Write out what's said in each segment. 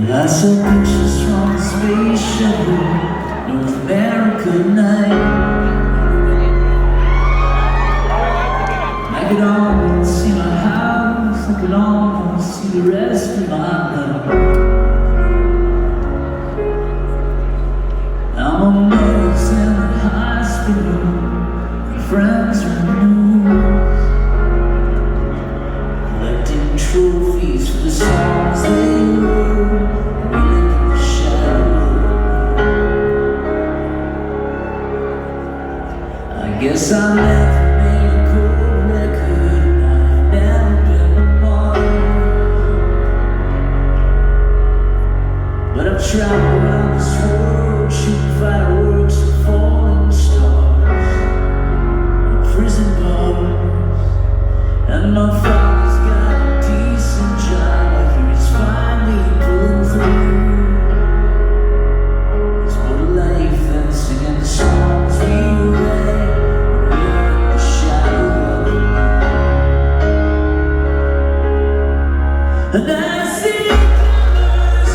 I saw pictures from the space shuttle, North America night. I could almost see my house, I could almost see the rest of my life. I'm on mothers in the hospital, and friends removed, collecting trophies for the songs they wrote. I guess I never made a cool record, and I've never been to Mars. But I've traveled around this world, shooting fireworks and falling stars in prison bars. And my father's got a decent job, I hear he's finally pulling through. It's more to life than singing the songs we write. And I see colors,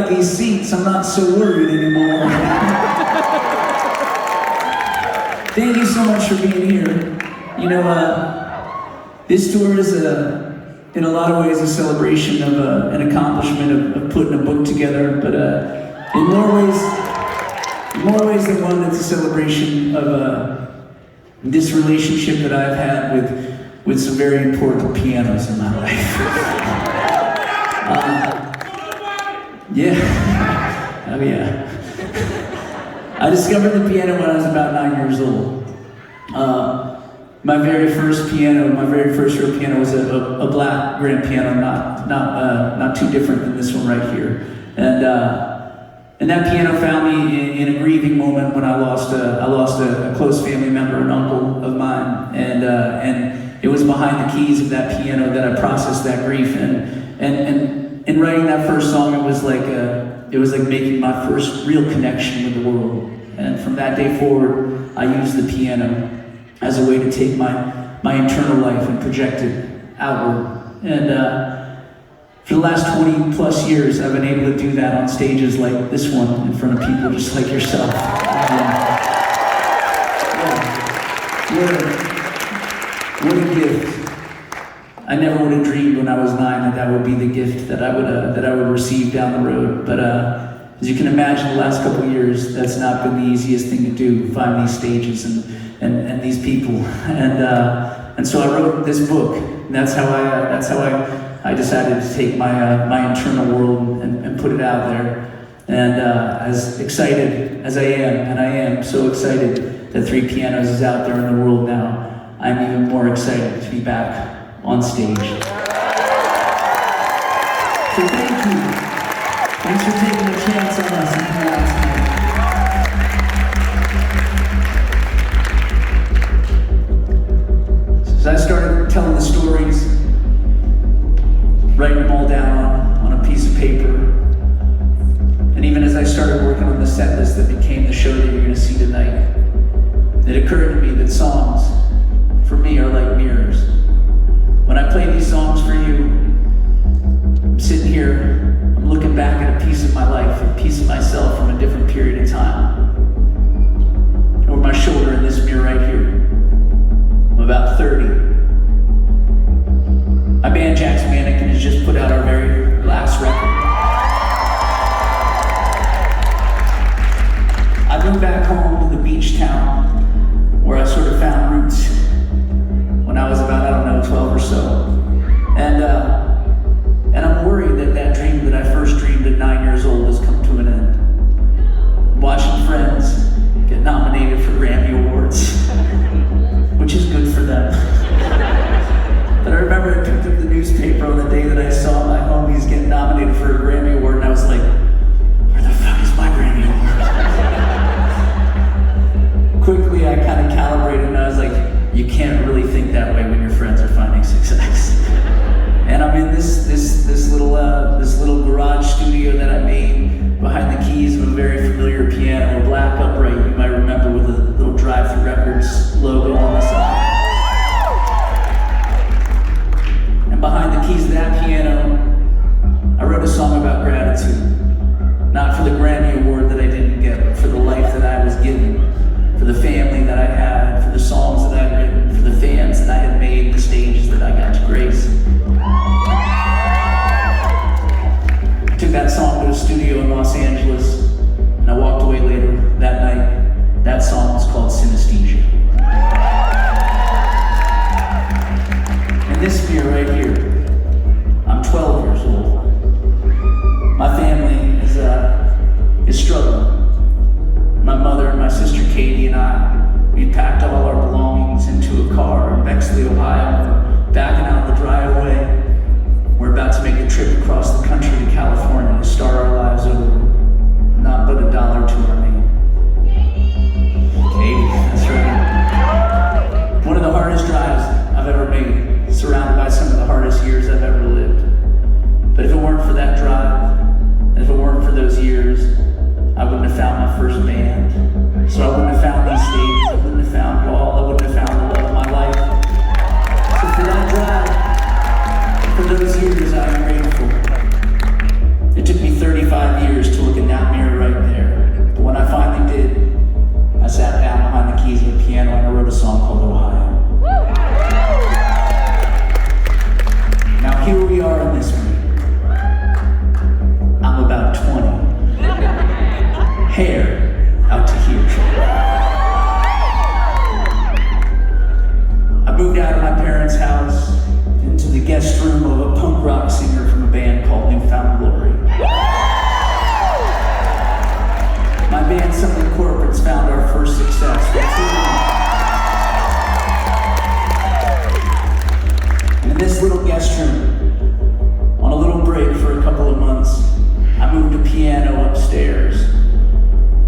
about these seats, I'm not so worried anymore. Thank you so much for being here. You know, this tour is in a lot of ways a celebration of an accomplishment of putting a book together, but in more ways than one, it's a celebration of this relationship that I've had with some very important pianos in my life. Yeah, oh yeah. I discovered the piano when I was about 9 years old. My very first real piano was a black grand piano, not too different than this one right here. And that piano found me in a grieving moment when I lost a close family member, an uncle of mine, and it was behind the keys of that piano that I processed that grief. And in writing that first song, it was like making my first real connection with the world. And from that day forward, I used the piano as a way to take my internal life and project it outward. And for the last 20 plus years, I've been able to do that on stages like this one in front of people just like yourself. What a gift. I never would have dreamed when I was 9 that would be the gift that I would receive down the road. But as you can imagine, the last couple of years, that's not been the easiest thing to do, find these stages and these people. And so I wrote this book. And that's how I decided to take my internal world and put it out there. And as excited as I am, and I am so excited that Three Pianos is out there in the world now, I'm even more excited to be back on stage. So thank you. Thanks for taking a chance on us and coming out tonight. So as I started telling the stories, writing them all down on a piece of paper, and even as I started working on the set list that became the show that you're going to see tonight, it occurred to me that songs, for me, are like mirrors. When I play these songs for you, I'm sitting here, I'm looking back at a piece of my life, a piece of myself from a different period of time. Over my shoulder in this mirror right here, I'm about 30. My band, Jack's Mannequin, has just put out our very last record. I moved back home to the beach town where I sort of found roots when I was about, 12 or so. And I'm worried that dream that I first dreamed at 9 years old has come to an end. Watching friends get nominated for Grammy Awards, which is good for them. But I remember I picked up the newspaper on the day that I saw my homies get nominated for a Grammy Award, and I was like, where the fuck is my Grammy Award? Quickly, I kind of calibrated, and I was like, you can't really think that way when your friends are finding success. And I'm in this little garage studio that I made behind the keys of a very familiar piano, a black upright you might remember with a little Drive-Thru Records logo on the side. And behind the keys of that piano, I wrote a song about gratitude. Not for the Grammy Award that I didn't get, but for the life that I was given, for the family that I had, for the songs that I'd written, for the fans that I had made, the stages that I got to grace. I took that song to a studio in Los Angeles, and I walked away later that night. That song was called Synesthesia. And this mirror right here, I'm 12 years old. My family is struggling. My mother and my sister Katie and I, we packed all our belongings into a car in Bexley, Ohio. We're backing out the driveway. We're about to make a trip across the country to California to start our lives over. Not but $1 to our name. Katie, that's right. One of the hardest drives I've ever made, surrounded by some of the hardest years I've ever lived. But if it weren't for that drive, and if it weren't for those years, I wouldn't have found my first band. So I wouldn't have found these stages, I wouldn't have found y'all, I wouldn't have found the love of my life. parents' house into the guest room of a punk rock singer from a band called Newfound Glory. My band, Something Corporate's found our first success. And in this little guest room, on a little break for a couple of months, I moved a piano upstairs,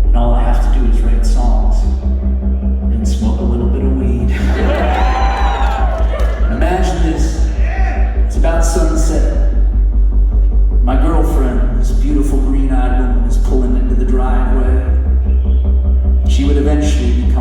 and all I have to do is write songs and smoke a little bit of weed. Imagine this, it's about sunset. My girlfriend, this beautiful green-eyed woman, is pulling into the driveway. She would eventually become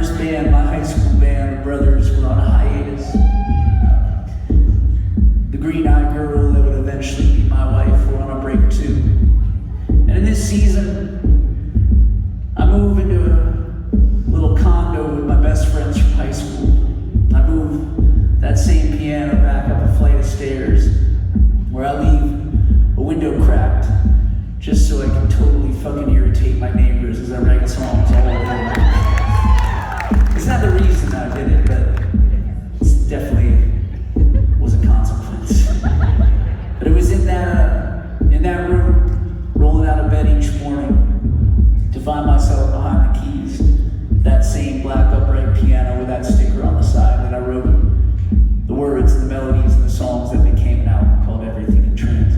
first band, my high school band, the Brothers, were on a hiatus. The green-eyed girl that would eventually be my wife were on a break too. And in this season, I move into a little condo with my best friends from high school. I move that same piano back up a flight of stairs, where I leave a window cracked, just so I can totally fucking irritate my neighbors as I write songs all day. It's not the reason I did it, but it's definitely was a consequence. But it was in that room, rolling out of bed each morning, to find myself behind the keys, that same black upright piano with that sticker on the side that I wrote the words, the melodies, and the songs that became an album called Everything in Trance.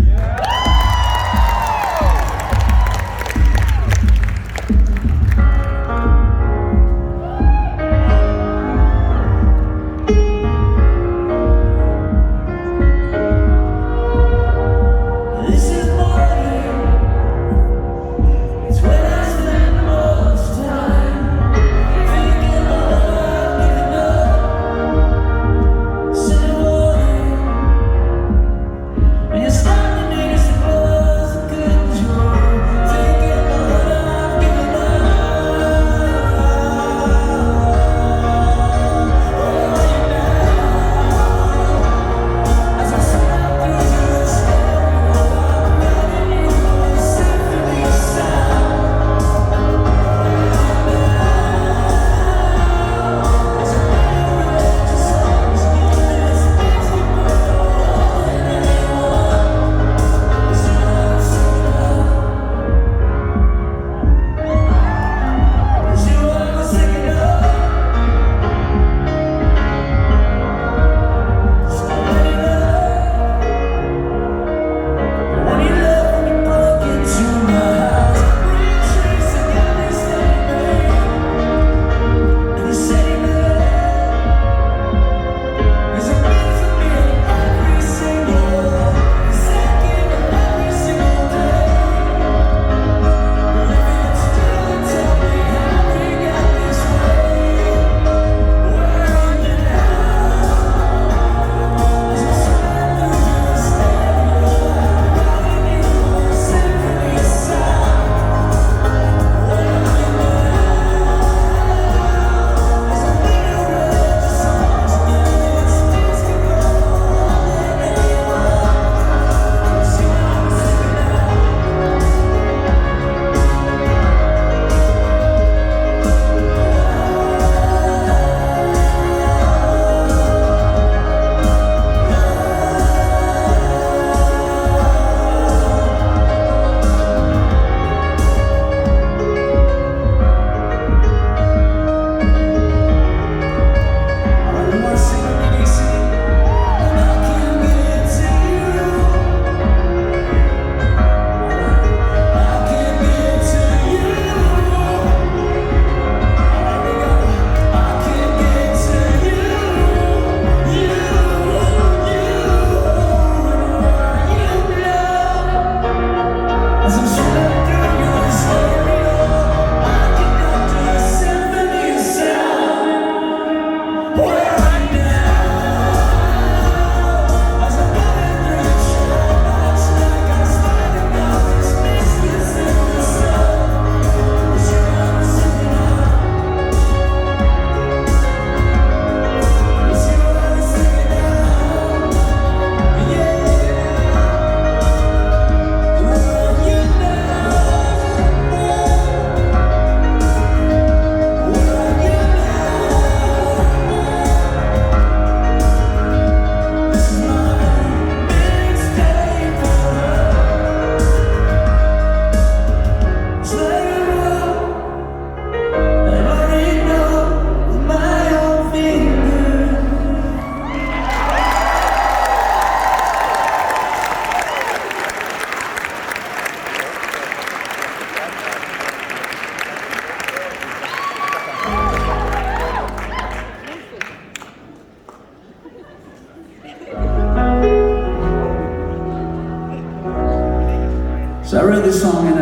So I wrote this song in,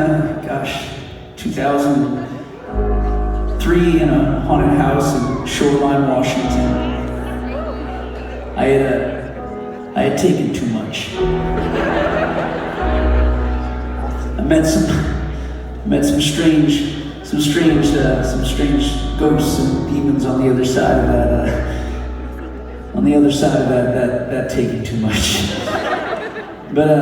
2003, 3 in a haunted house in Shoreline, Washington. I had taken too much. I met some strange ghosts and demons on the other side of that taking too much. But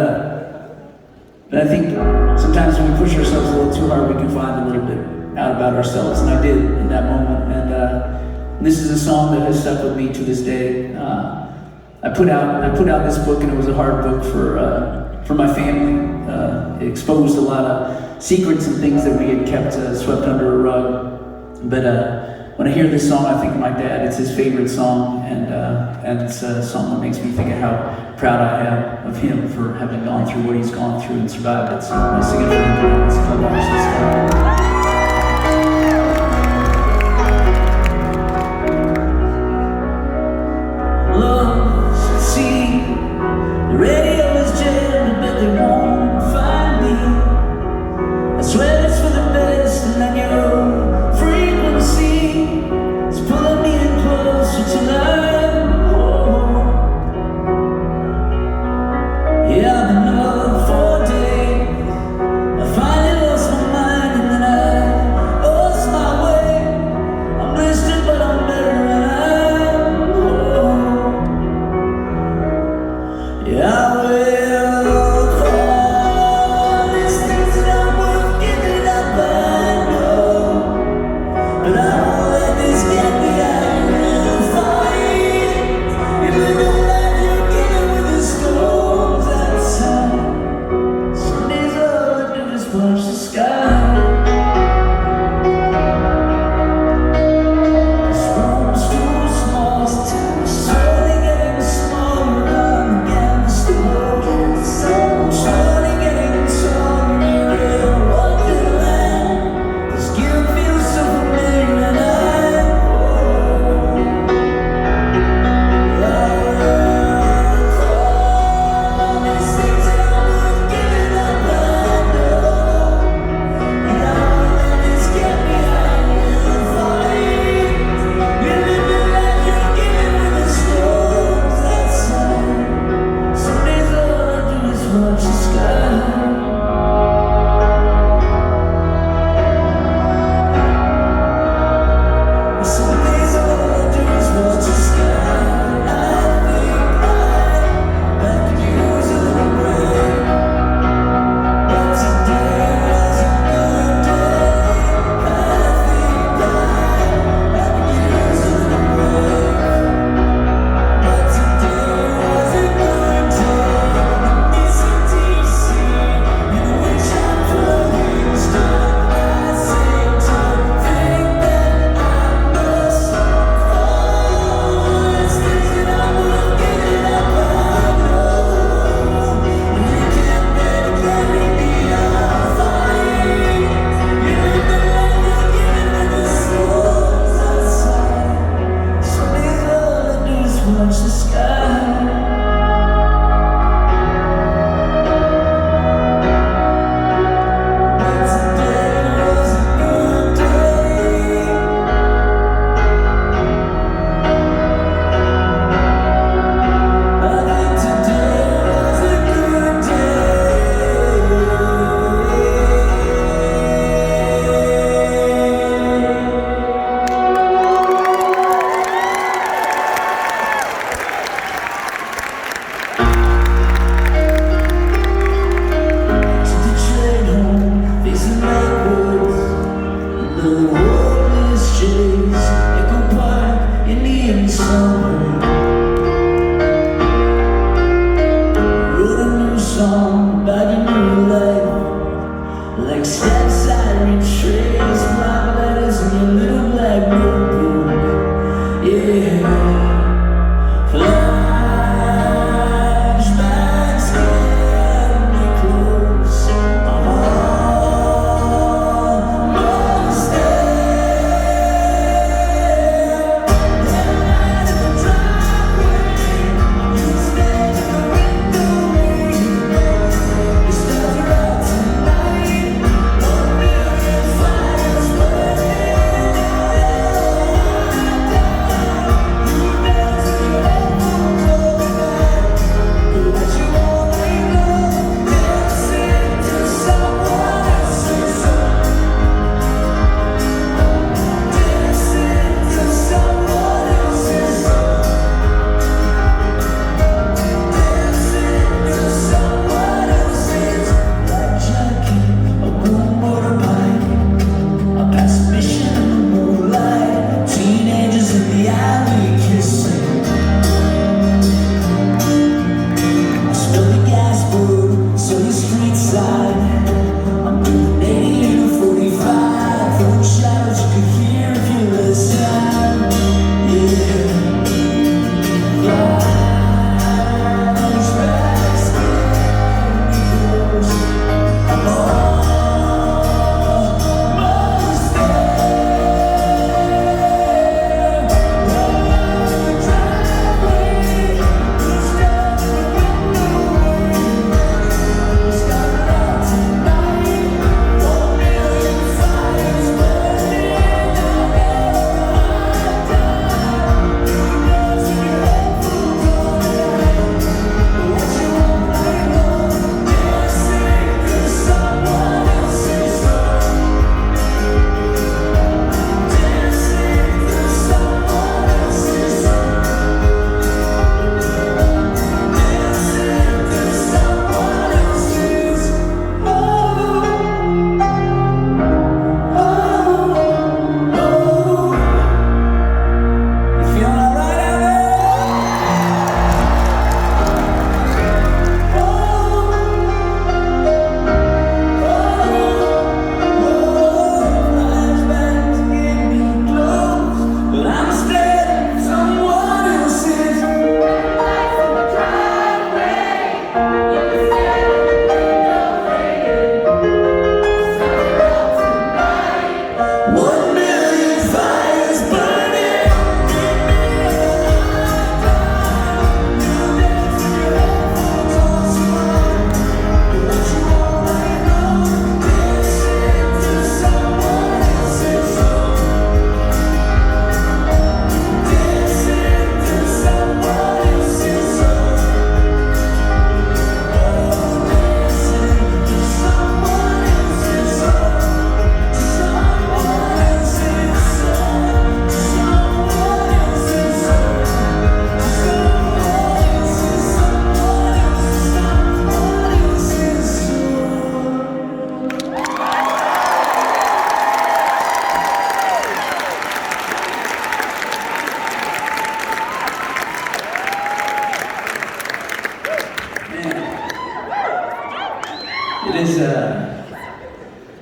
I think sometimes when we push ourselves a little too hard, we can find a little bit out about ourselves, and I did in that moment. And this is a song that has stuck with me to this day. I put out this book, and it was a hard book for my family. It exposed a lot of secrets and things that we had kept swept under a rug. But when I hear this song, I think of my dad. It's his favorite song, and it's a song that makes me think of how proud I am of him for having gone through what he's gone through and survived it. So I sing it for him. It's called Watch the Sky. The radio is jammed, but they won't find me. I swear it's for the best, and then your frequency is pulling me in closer tonight. Oh, yeah, I've been up for days. I finally lost my mind, and then I lost my way. I'm blistered, but I'm better, and yeah, I will call these things that aren't worth giving up, I know. But I won't let this get me out of the fight. If I don't let you get it with the storms outside, some days all I do is watch the sky.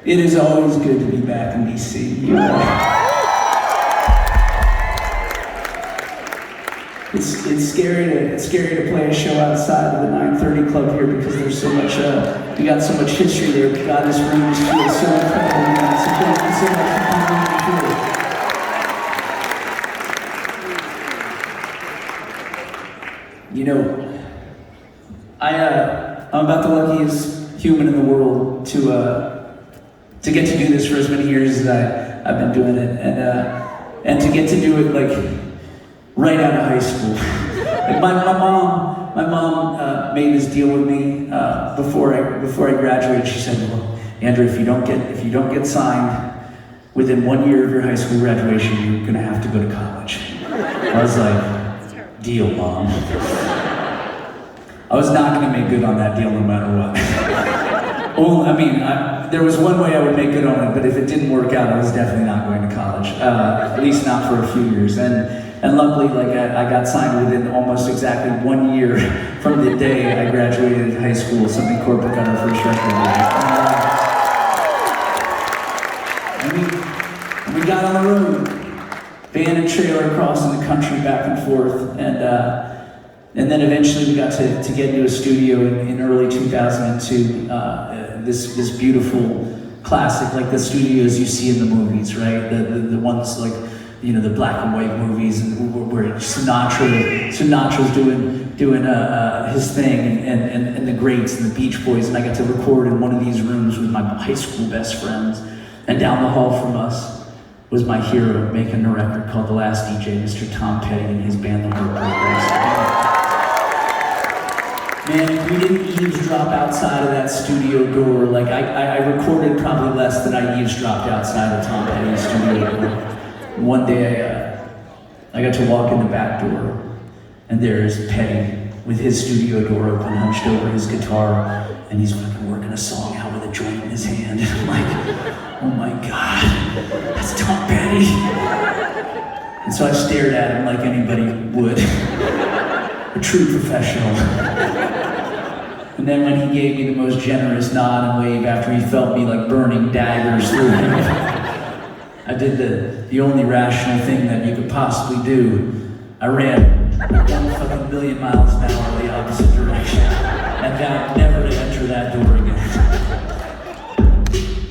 It is always good to be back in DC. It's scary to play a show outside of the 9:30 Club here because there's so much we got so much history there. God, this room just feels so incredible. Man. So thank you so much for coming here. You know, I'm about the luckiest human in the world to get to do this for as many years as I've been doing it, and to get to do it like right out of high school. Like my mom made this deal with me before I graduated. She said, "Well, Andrew, if you don't get signed within 1 year of your high school graduation, you're gonna have to go to college." I was like, "Deal, Mom." I was not going to make good on that deal no matter what. There was one way I would make good on it, but if it didn't work out, I was definitely not going to college. At least not for a few years. And luckily, like I got signed within almost exactly 1 year from the day I graduated high school. Something corporate got our first record. And we got on the road, van and trailer crossing the country back and forth, and then eventually we got to get into a studio in early 2002. This beautiful classic, like the studios you see in the movies, right? The ones like, you know, the black and white movies, and where Sinatra's doing his thing, and the Greats and the Beach Boys, and I got to record in one of these rooms with my high school best friends. And down the hall from us was my hero making a record called The Last DJ, Mr. Tom Petty, and his band, The Heartbreakers. Man, if we didn't eavesdrop outside of that studio door, like I recorded probably less than I eavesdropped outside of Tom Petty's studio door. One day I got to walk in the back door, and there's Petty with his studio door open, hunched over his guitar, and he's fucking working a song out with a joint in his hand. And I'm like, oh my God, that's Tom Petty. And so I stared at him like anybody would, a true professional. And then when he gave me the most generous nod and wave after he felt me like burning daggers through him, I did the only rational thing that you could possibly do. I ran 1 fucking million miles an hour in the opposite direction and vowed never to enter that door again.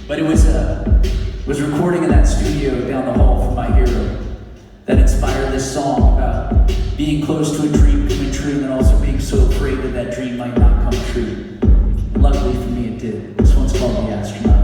But it was recording in that studio down the hall from my hero that inspired this song about being close to a dream coming true and then also being so afraid that that dream might not come true. And luckily for me, it did. This one's called The Astronaut.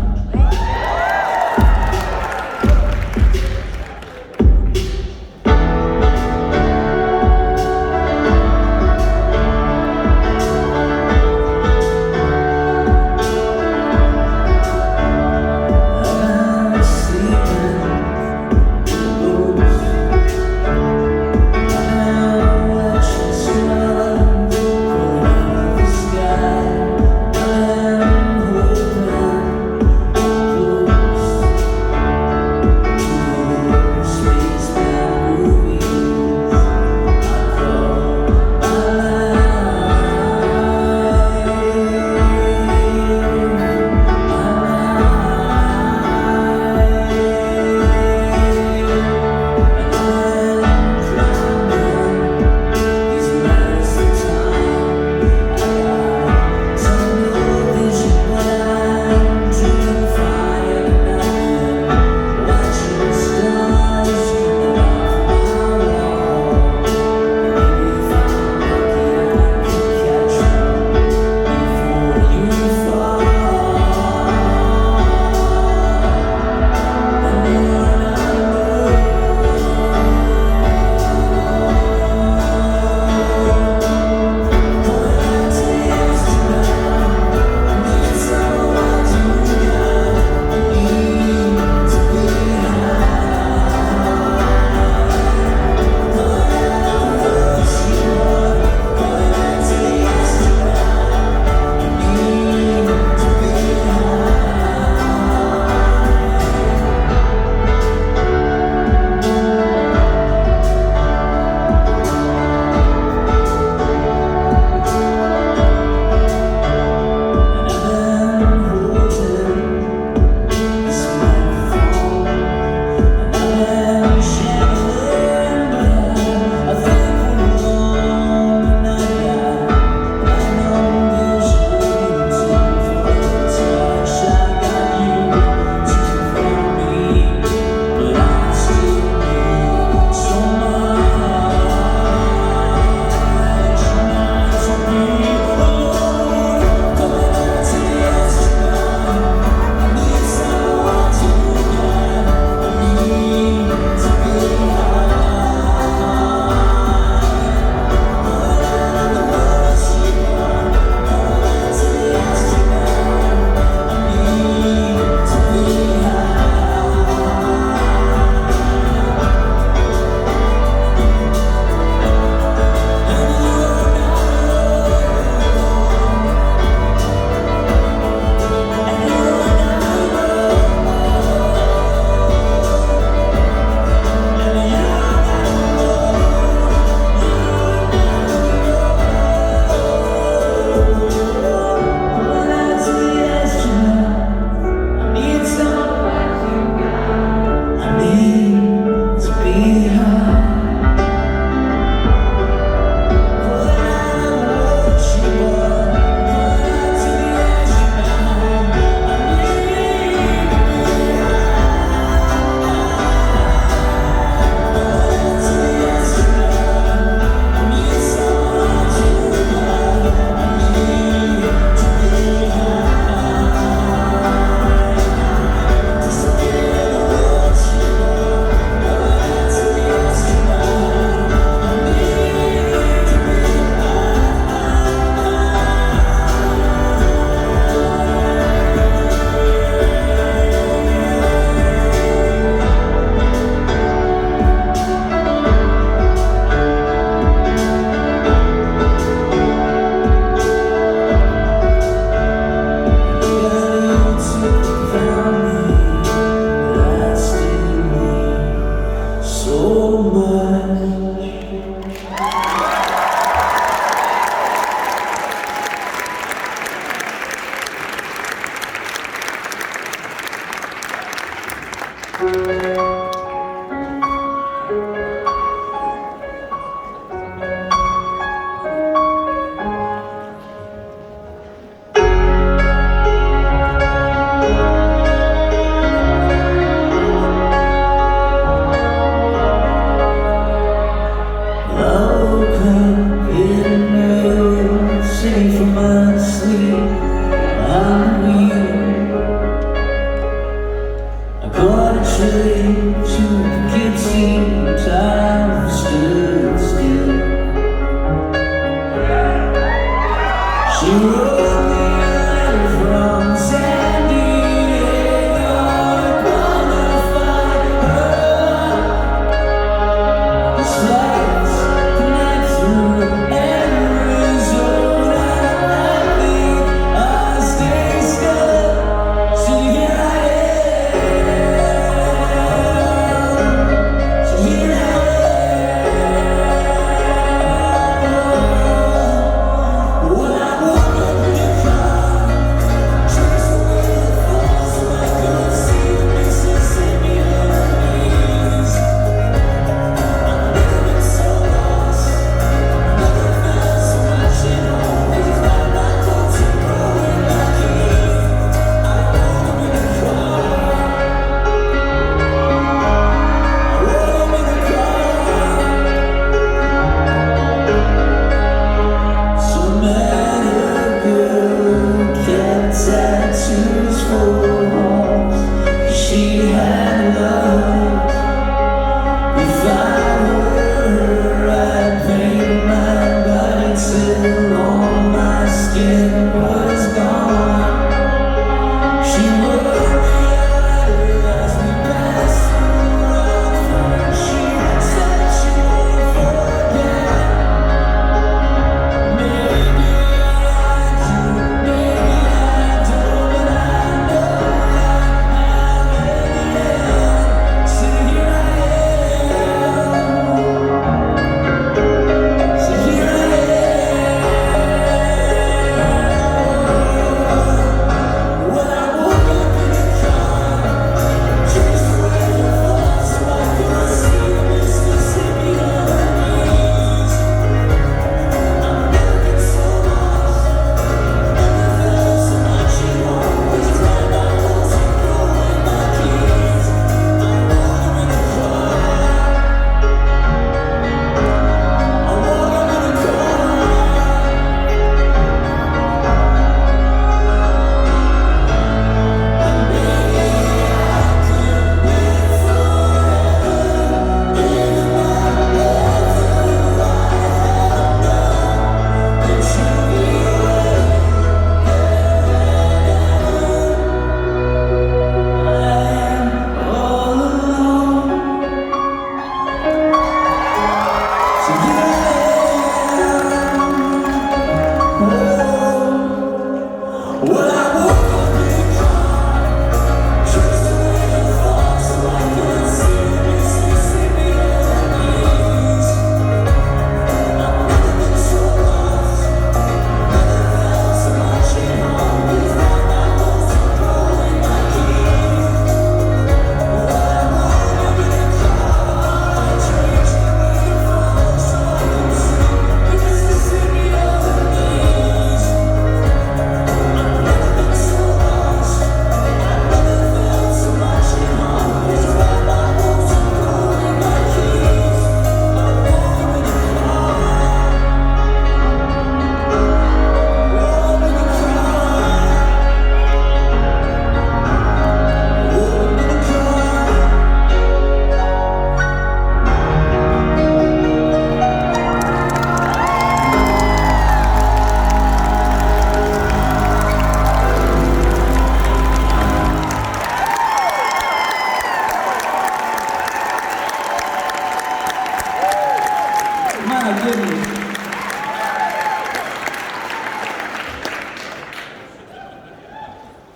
You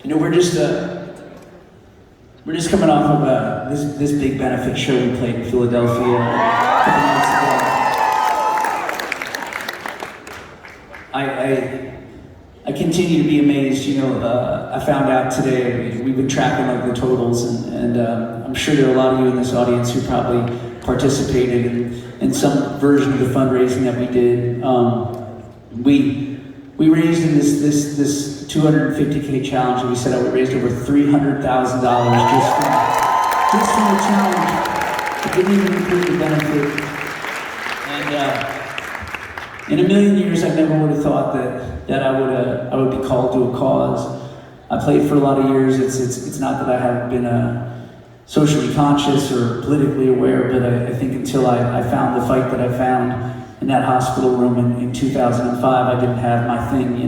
know, we're just coming off of this big benefit show we played in Philadelphia a couple months ago. I continue to be amazed. I found out today, we've been tracking like the totals, and I'm sure there are a lot of you in this audience who probably participated in some version of the fundraising that we did. We raised in this 250K challenge, and we said we raised over $300,000 just from the challenge. It didn't even include the benefit. And in a million years, I never would have thought that I would be called to a cause. I played for a lot of years. It's not that I haven't been socially conscious or politically aware, but I think until I found the fight that I found in that hospital room in 2005, I didn't have my thing,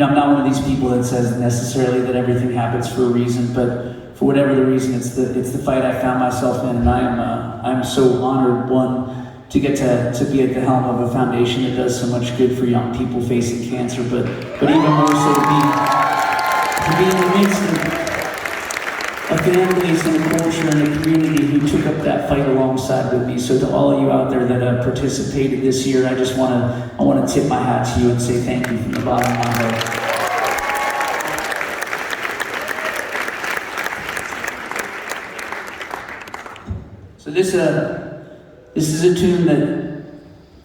I'm not one of these people that says necessarily that everything happens for a reason, but for whatever the reason, it's the fight I found myself in, and I'm so honored, one, to get to be at the helm of a foundation that does so much good for young people facing cancer, but even more so to be in the midst of families and a culture and a community who took up that fight alongside with me. So to all of you out there that have participated this year, I just want to tip my hat to you and say thank you from the bottom of my heart. So this is a tune that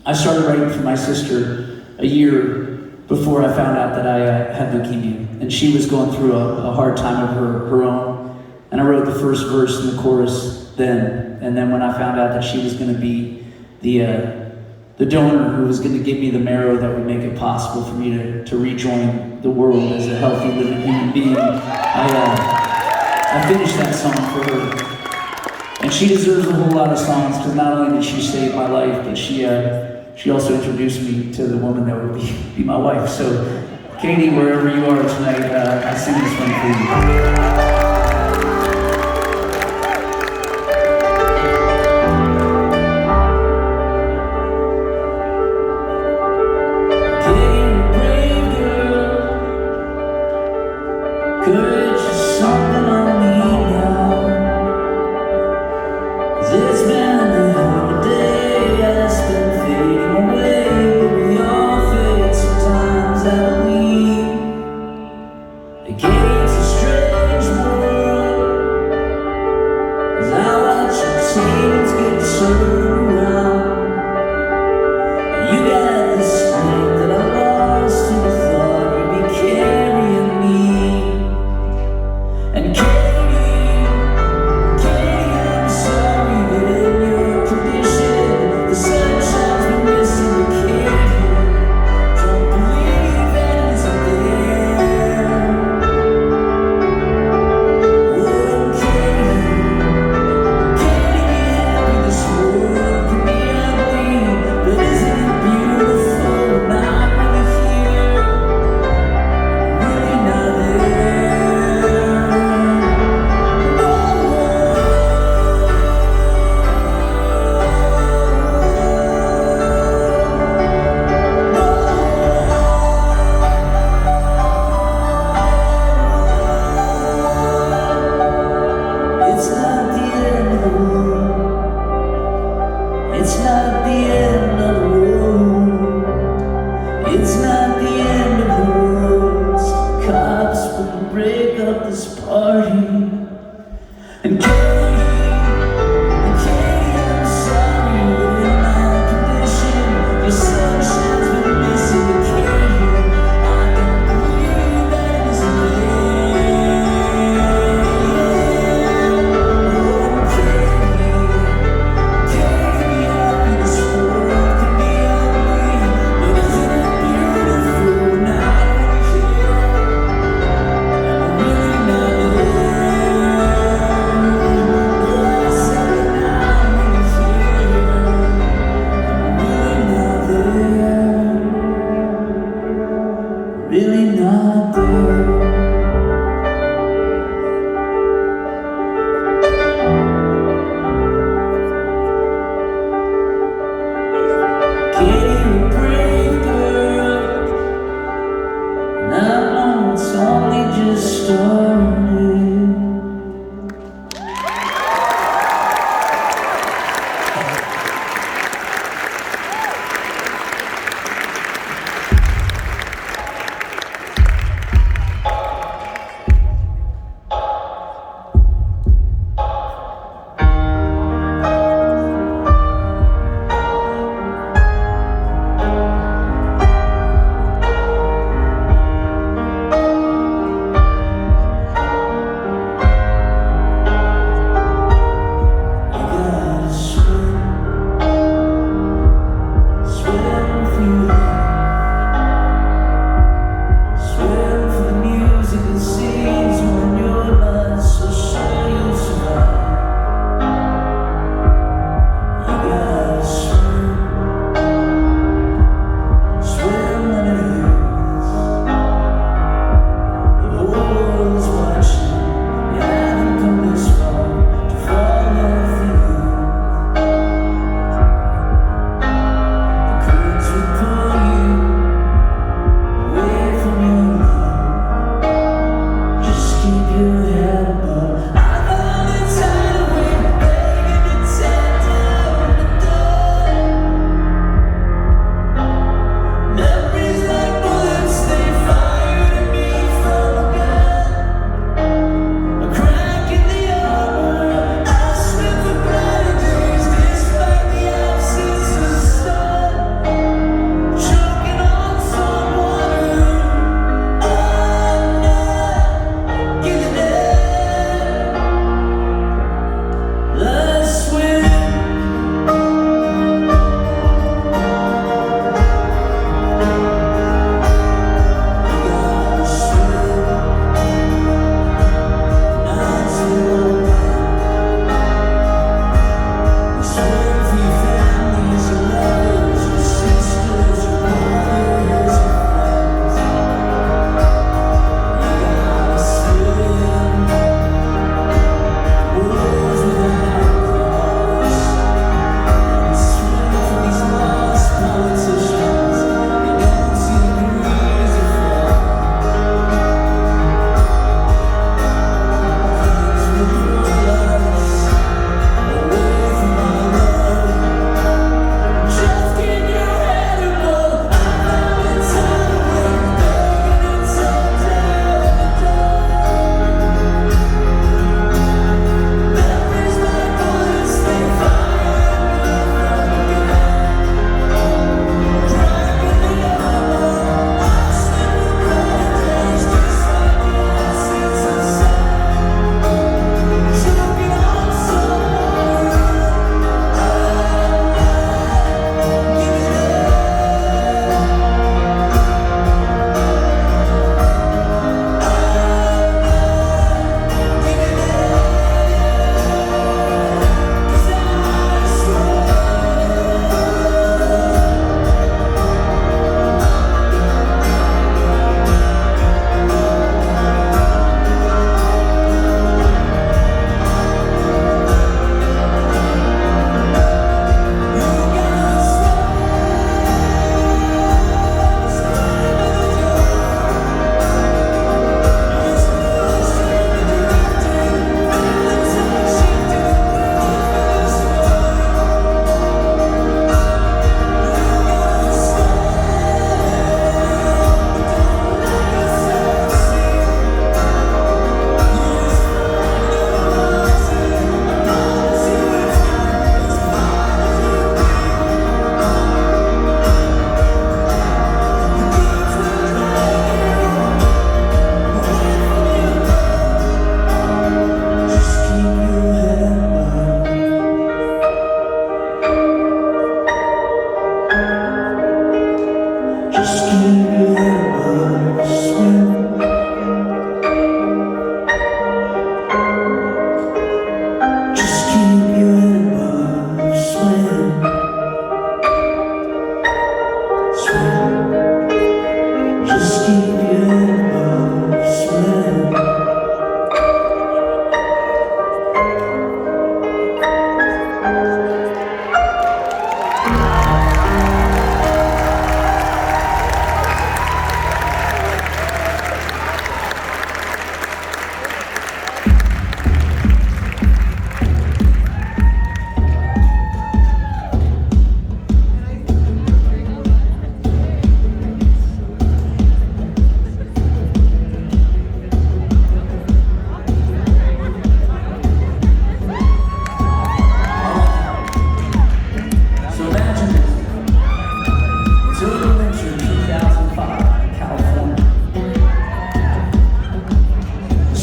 I started writing for my sister a year before I found out that I had leukemia, and she was going through a hard time of her own. And I wrote the first verse and the chorus then, and then when I found out that she was going to be the donor who was going to give me the marrow that would make it possible for me to rejoin the world as a healthy, living human being, I finished that song for her. And she deserves a whole lot of songs, because not only did she save my life, but she also introduced me to the woman that would be my wife. So, Katie, wherever you are tonight, I sing this one for you. Courage is something I need now. It's been a hell of a day, it's been fading away, but we all fade sometimes, I believe. The gate's a strange world, as I watch the tables get turned around. You got the strength that I lost to the thought you'd be carrying me. And Katie, I'm sorry that in your condition, the sunshine's been missing the Katie. Don't believe that it's there. Oh, Katie, be happy this world can be ugly, but isn't it beautiful when I'm really here, really not there? It's not the end of the world. It's not the end of the world. It's not the end of the world. So the cops will break up this party. And Katie, I'm sorry that in my condition, your sunshine's been missing the Katie. I don't believe that isn't there. Oh, Katie, be happy this world can be ugly, but isn't it beautiful when I'm here? I'm really not there.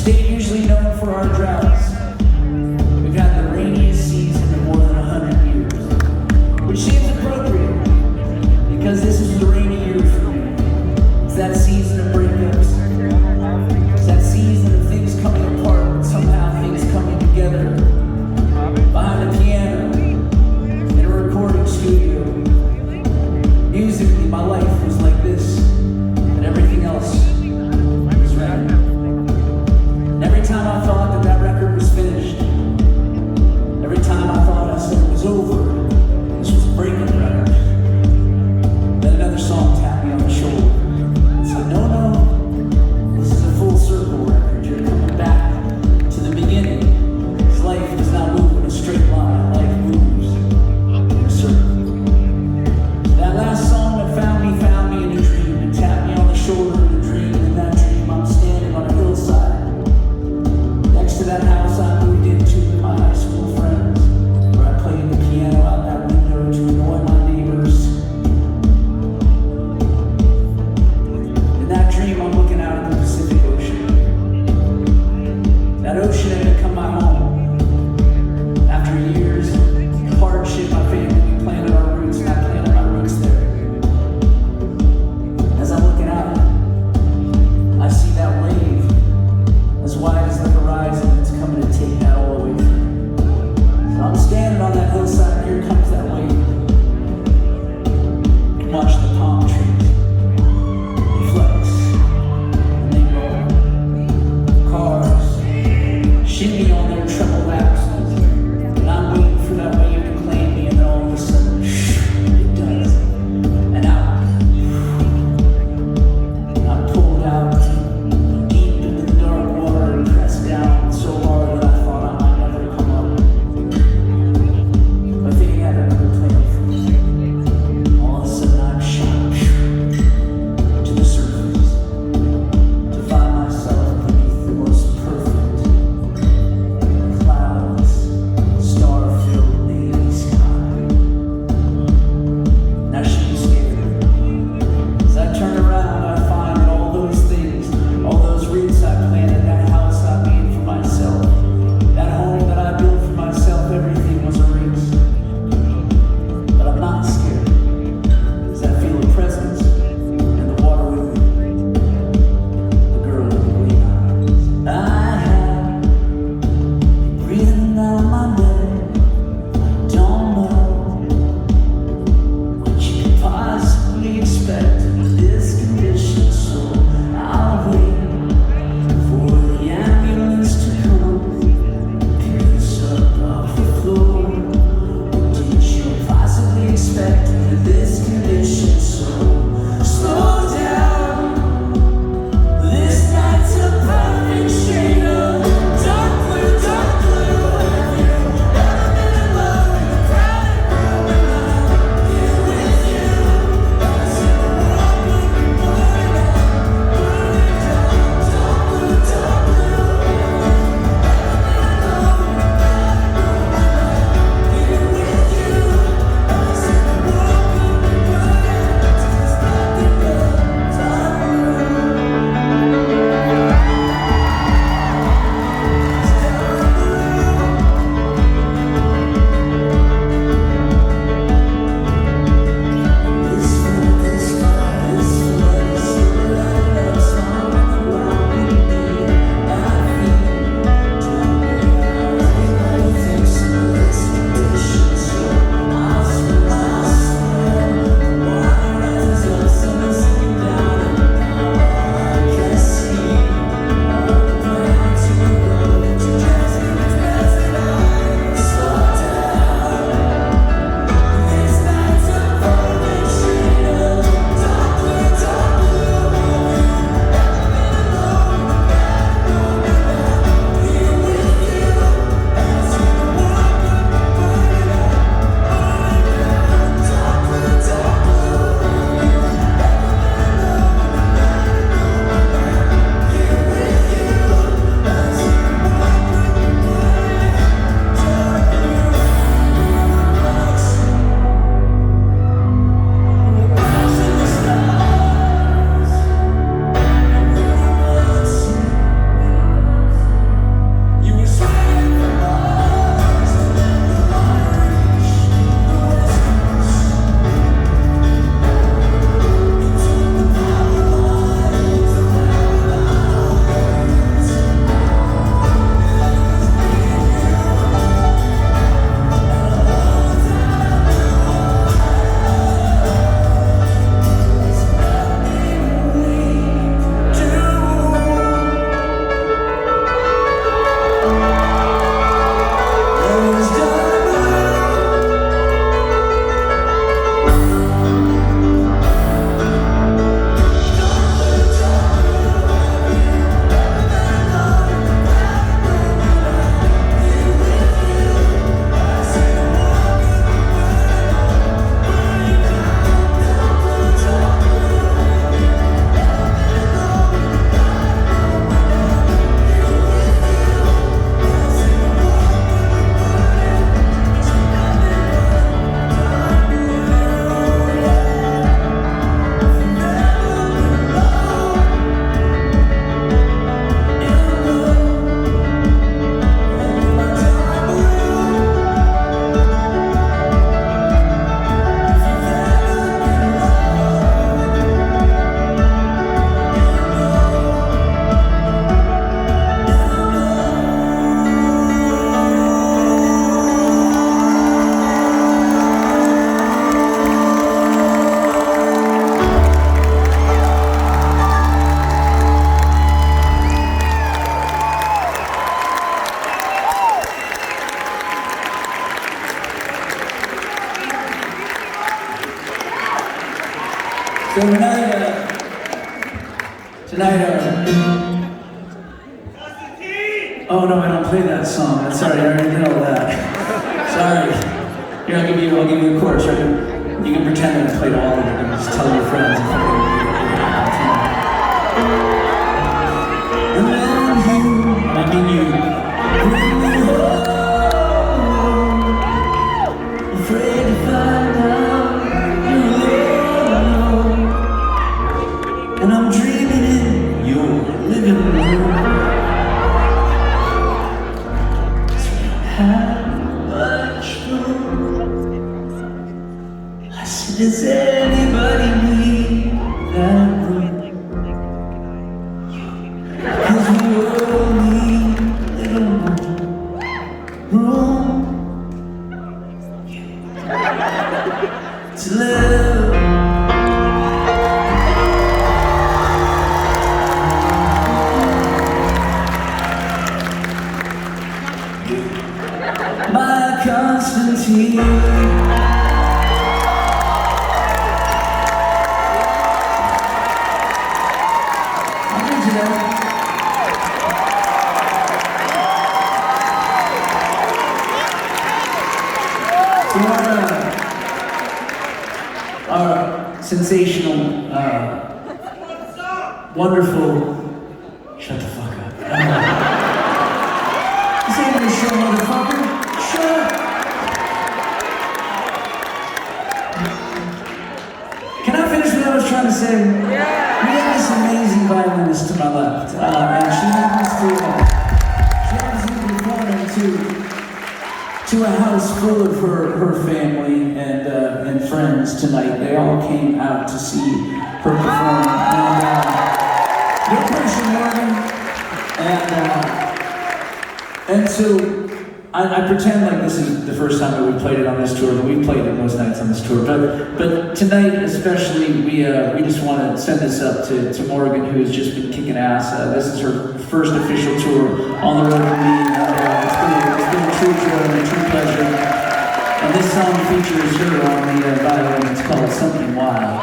state usually known for our droughts. We've had the rainiest season in more than 100 years, which seems appropriate because this is the rainy year for me. It's that season of breakups. It's that season of things coming apart, but somehow things coming together. Behind the piano, in a recording studio. Musically, my life was like this, and everything else was right. And every time I thought that that record was finished, every time I thought I said it was over, this was a breakup record, then another song tapped me on the shoulder and said, no, this is a full circle record. You're coming back to the beginning. This life does not move in a straight line. Life moves in a circle. That last song that found me in a dream and tapped me on the shoulder in a dream. And in that dream, I'm standing on a hillside next to that house I moved into with my high school friends, where I played the piano out that window to annoy my neighbors. In that dream, I'm looking out at the Pacific Ocean. That ocean had become my home. After years of hardship, my family, we planted our roots, and I planted my roots there. As I'm looking out, I see that wave as wide as the horizon that's coming to take that all away from me. So I'm standing on that hillside, and here comes that wave. Watch the palm trees. They flex, and they roll. Cars, Oh no, I don't play that song. I'm sorry, I already did all that. Sorry. Here, I'll give you a chorus. Right? You can pretend that I played all of it and just tell your friends. And then I mean you, bring me home. Afraid to find out you're alone. And I'm dreaming in your living room. How much room? I said, does anybody need that room? 'Cause we all need a little more room to live. My Constantine. I'll do that. So our sensational, wonderful, shut the fuck up. This ain't gonna show, motherfucker. Shut up. Can I finish what I was trying to say? Yeah. We have this amazing violinist to my left, and she happens to be performing to a house full of her family and friends tonight. They all came out to see her perform, and no pressure, Morgan, and so I pretend like this is the first time that we played it on this tour, but we've played it most nights on this tour. But tonight especially, we just want to send this up to Morgan, who has just been kicking ass. This is her first official tour on the road with me. It's been a true joy and a true pleasure. And this song features her on the violin. It's called Something Wild.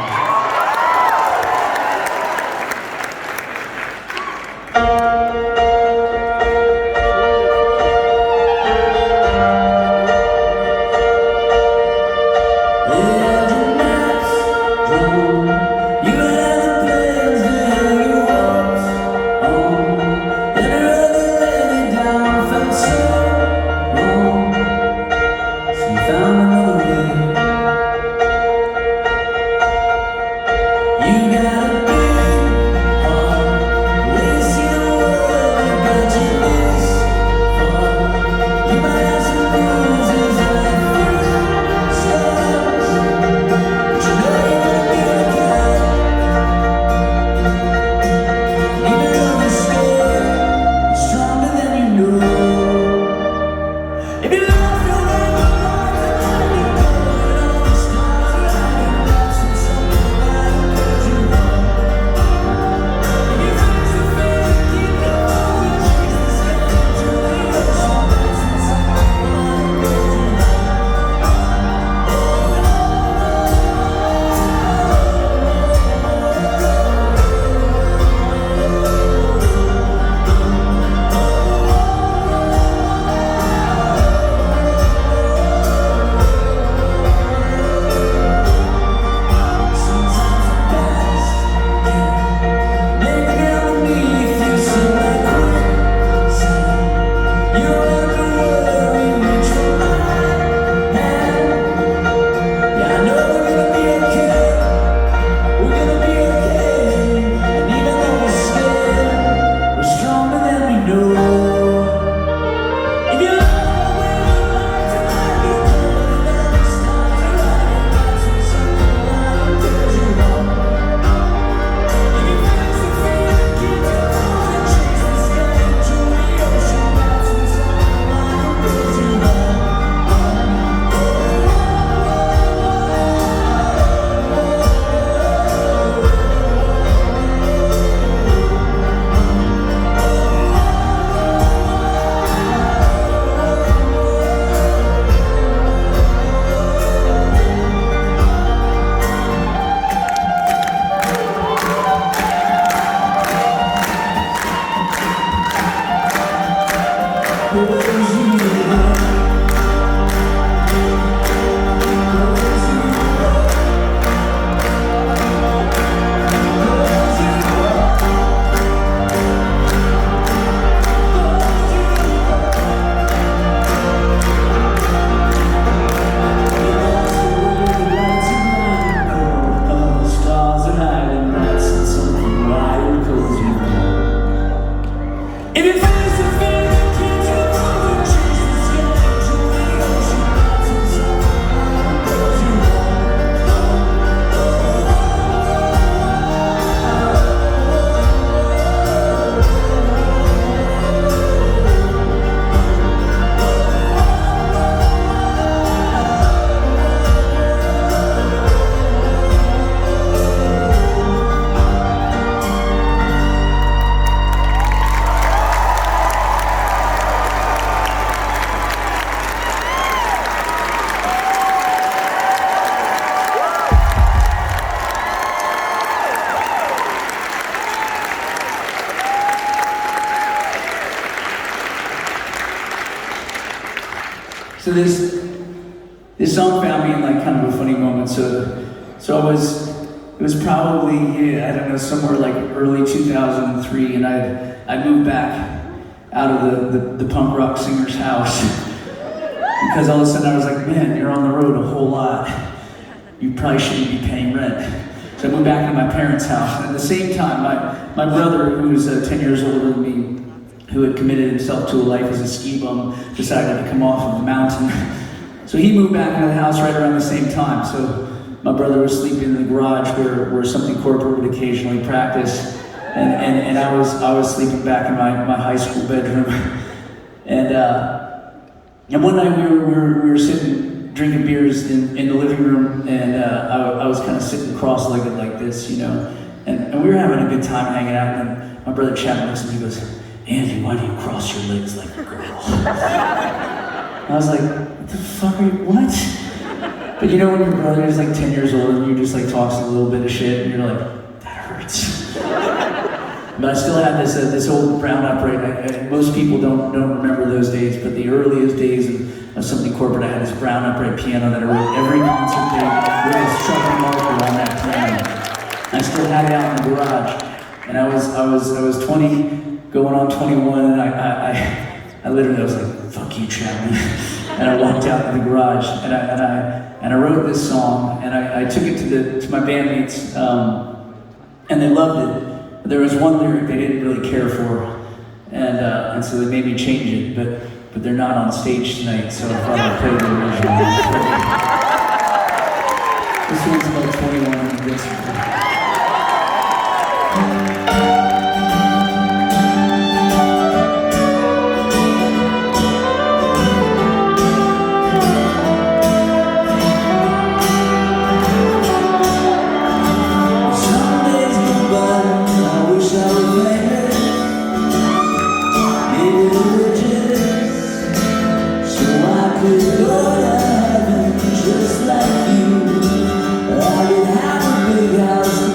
So this song found me in like kind of a funny moment. So it was probably, yeah, I don't know, somewhere like early 2003, and I moved back out of the punk rock singer's house because all of a sudden I was like, man, you're on the road a whole lot. You probably shouldn't be paying rent. So I moved back to my parents' house, and at the same time, my brother, who was 10 years older than me, who had committed himself to a life as a ski bum, decided to come off of the mountain. So he moved back into the house right around the same time. So my brother was sleeping in the garage where something corporate would occasionally practice, and I was sleeping back in my high school bedroom. And one night we were sitting drinking beers in the living room, and I was kind of sitting cross-legged like this, you know, and we were having a good time hanging out. And my brother Chad looks at me and goes, "Andy, why do you cross your legs like a girl?" I was like, "What the fuck are you, what?" But you know when your brother is like 10 years old and you just like talks a little bit of shit and you're like, that hurts. But I still had this old brown upright. Most people don't remember those days, but the earliest days of something corporate, I had this brown upright piano that I wrote every concert day with a sharp marker on that piano. I still had it out in the garage, and I was 20, going on 21, and I literally was like, "Fuck you, Chapman," and I walked out in the garage, and I wrote this song, and I took it to my bandmates, and they loved it. But there was one lyric they didn't really care for, and so they made me change it. But they're not on stage tonight, so I thought I'd play the original. This one's about 21 and Vincent. Just like you, I could have a big house.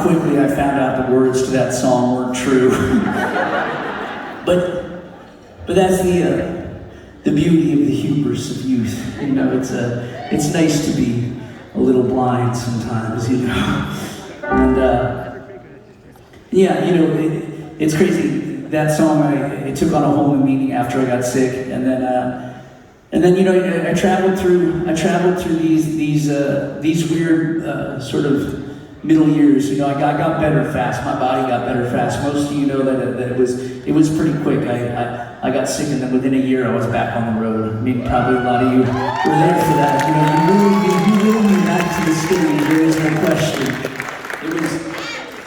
how quickly I found out the words to that song weren't true. but that's the beauty of the hubris of youth. You know, it's nice to be a little blind sometimes, you know. And yeah, you know, it's crazy. That song, it took on a whole new meaning after I got sick, and then you know, I traveled through these weird sort of middle years. You know, I got better fast. My body got better fast. Most of you know that it was pretty quick. I got sick, and then within a year I was back on the road. I mean, probably a lot of you were there for that. You know, you really me back to the stage. There is no question.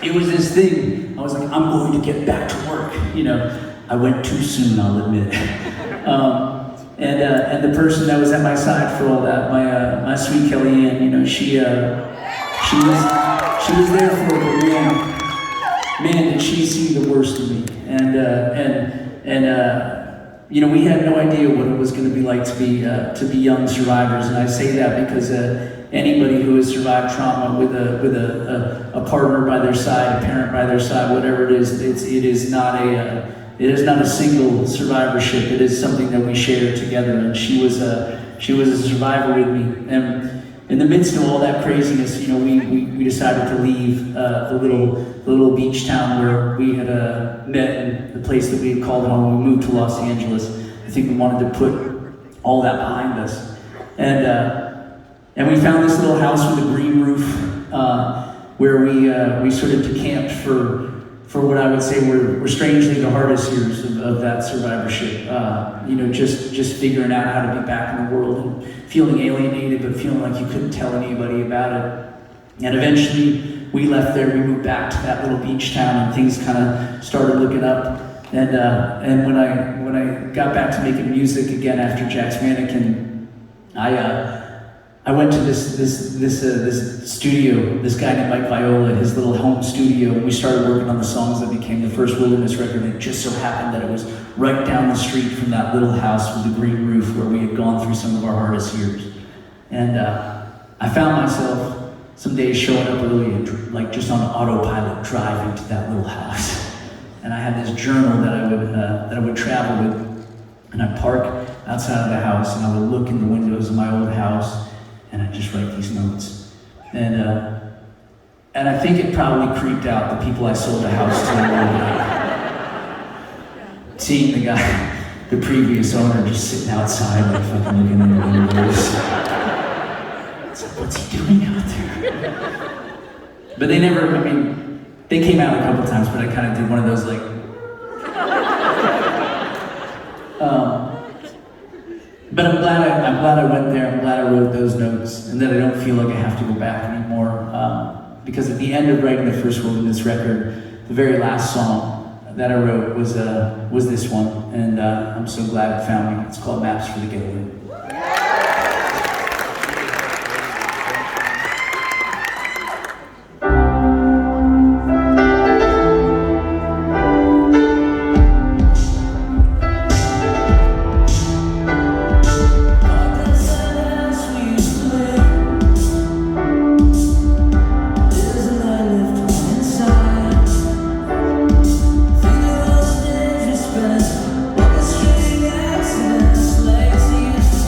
It was this thing. I was like, I'm going to get back to work. You know, I went too soon, I'll admit. And the person that was at my side for all that, my sweet Kellyanne, you know, she was there for it, but man, did she see the worst of me. And you know, we had no idea what it was going to be like to be young survivors, and I say that because anybody who has survived trauma with a partner by their side, a parent by their side, whatever it is, it is not a single survivorship. It is something that we share together, and she was a survivor with me. And in the midst of all that craziness, you know, we decided to leave the little beach town where we had met, and the place that we had called home. We moved to Los Angeles. I think we wanted to put all that behind us, and we found this little house with a green roof where we sort of decamped for what I would say were strangely the hardest years of that survivorship. You know, just figuring out how to be back in the world and feeling alienated, but feeling like you couldn't tell anybody about it. And eventually we left there, we moved back to that little beach town, and things kind of started looking up. And when I got back to making music again after Jack's Mannequin, I went to this studio, this guy named Mike Viola, his little home studio, and we started working on the songs that became the first Wilderness record. And it just so happened that it was right down the street from that little house with the green roof where we had gone through some of our hardest years. And I found myself some days showing up early and like just on autopilot driving to that little house. And I had this journal that I would travel with, and I'd park outside of the house, and I would look in the windows of my old house, and I just write these notes. And I think it probably creeped out the people I sold the house to a little bit. Seeing the guy, the previous owner, just sitting outside, like fucking looking in the windows. It's like, what's he doing out there? But they never, I mean, they came out a couple times, but I kind of did one of those like, but I'm glad I went there. I'm glad I wrote those notes, and that I don't feel like I have to go back anymore. Because at the end of writing the first Wilderness record, the very last song that I wrote was this one, and I'm so glad it found me. It's called Maps for the Getaway. Accidents, legs used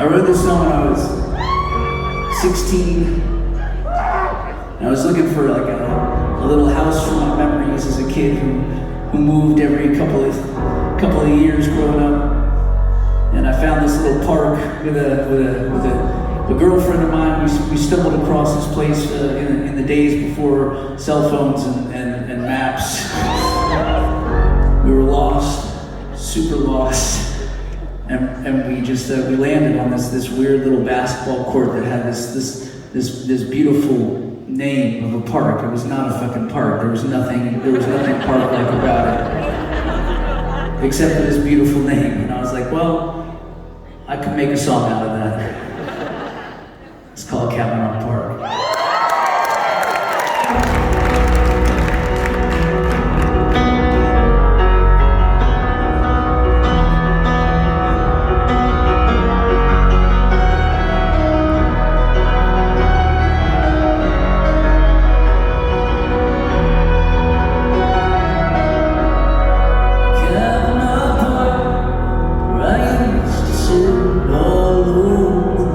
I wrote this song when I was 16. And I was looking for like a little house for my memories as a kid who moved every couple of years growing up. And I found this little park with a girlfriend of mine. We stumbled across this place in the days before cell phones and maps. We were lost, super lost. And we just we landed on this weird little basketball court that had this beautiful name of a park. It was not a fucking park. There was nothing park-like about it, except for this beautiful name. And I was like, well, I could make a song out of that. It's called Cameron Park. All alone.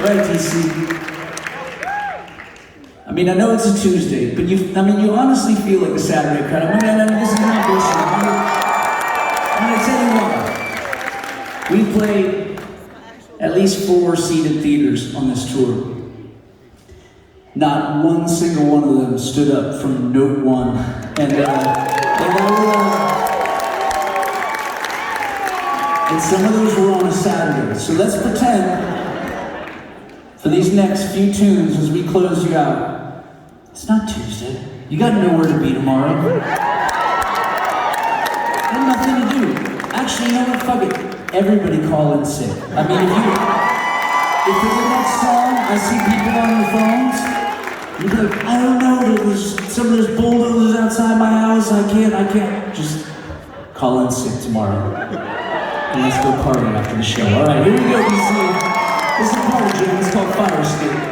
Right, DC. I mean, I know it's a Tuesday, but you honestly feel like a Saturday crowd. I mean, this is not bullshit. I'm gonna tell you what. We played at least 4 seated theaters on this tour. Not one single one of them stood up from note one. And some of those were on a Saturday. So let's pretend for these next few tunes as we close you out, it's not Tuesday. You got nowhere to be tomorrow. Got nothing to do. Actually, you know what? Fuck it. Everybody call in sick. I mean, if for the next song I see people on their phones, you'd be like, I don't know, there's some of those bulldozers outside my house. I can't. Just call in sick tomorrow. And let's go party after the show. All right, here we go, DC. This is a party jam. It's called Fire Escape.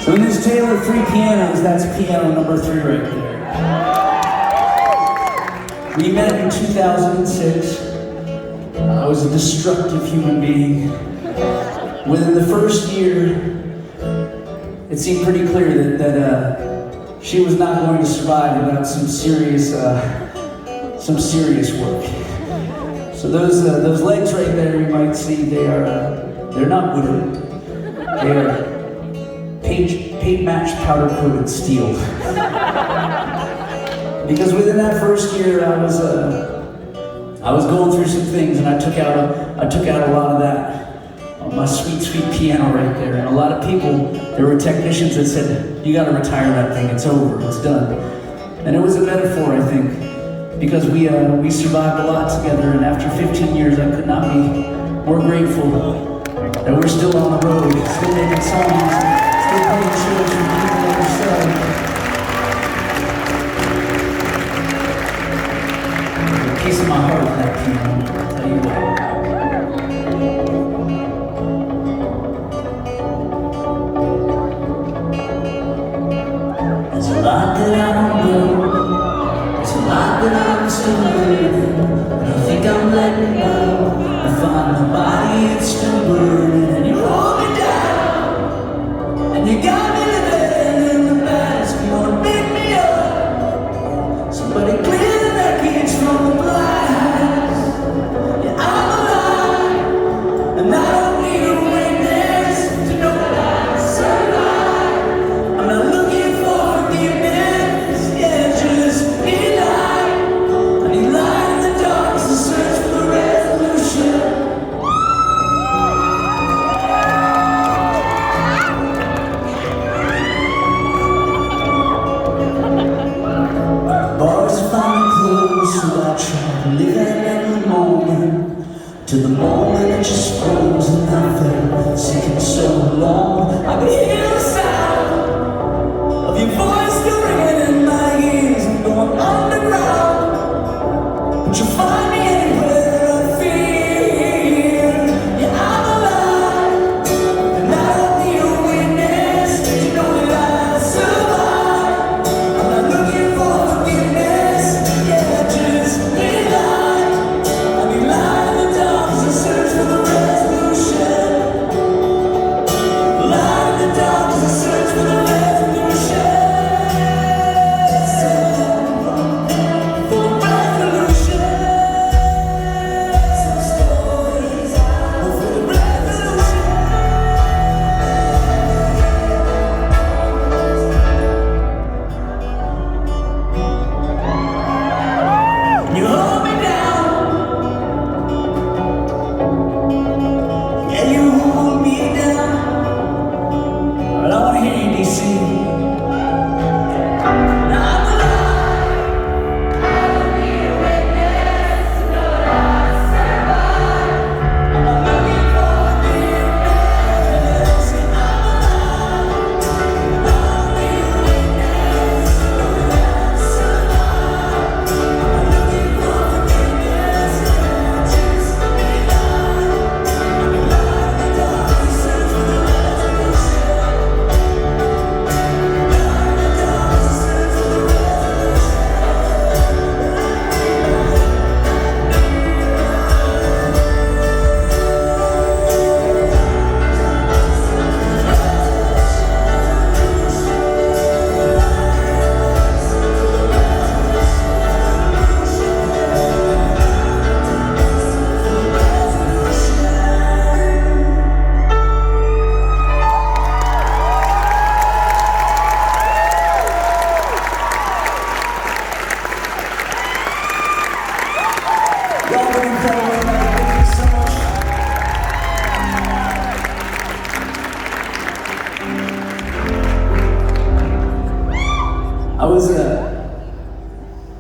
So in this tale of three pianos, that's piano number 3 right there. We met in 2006. I was a destructive human being. Within the first year, it seemed pretty clear that she was not going to survive without some serious work. So those legs right there, you might see, they're not wooden. They are paint match powder coated steel. Because within that first year, I was going through some things, and I took out a lot of that on my sweet piano right there. And a lot of people, there were technicians that said, "You got to retire that thing. It's over. It's done." And it was a metaphor, I think, because we survived a lot together. And after 15 years, I could not be more grateful that we're still on the road, still making songs, still playing shows for people like yourself. There's a piece of my heart in that piano, I'll tell you what. There's a lot that I don't know, there's a lot that I'm still learning, but I think I'm letting go. I find my body, it's still burning, and you hold me down, and you got me living in the past. You wanna pick me up, somebody clear the wreckage from the blast. Yeah, I'm alive, and I don't need a witness to know that I survived. I'm not looking for forgiveness, yeah, just need light. I need light in the dark to search for the resolution. Bars are finally closed, so I try to live in every moment, till the moment it just froze and I felt sinking so long. I could hear the sound of your voice still ringing in my ears. I'm going underground, but you'll find me anywhere I feel. Yeah, I'm alive, and I don't need a witness to know that I survived. I'm not looking for forgiveness, yeah, just need light. I need light in the dark as I search for the resolution. Light in the dark as I search for the resolution. For the resolution. Some stories are for the resolution. You hold me down, yeah, you hold me down. But I wanna hear you, DC. Now I'm alive, I don't need a witness to know that I survived. I'm not looking for forgiveness. I'm alive, I don't need a witness to know that I survived. I'm not looking for forgiveness, just need light. I need light in the dark to search for the resolution. Light in the dark to search for the resolution. Y'all been incredible tonight. Thank you so much.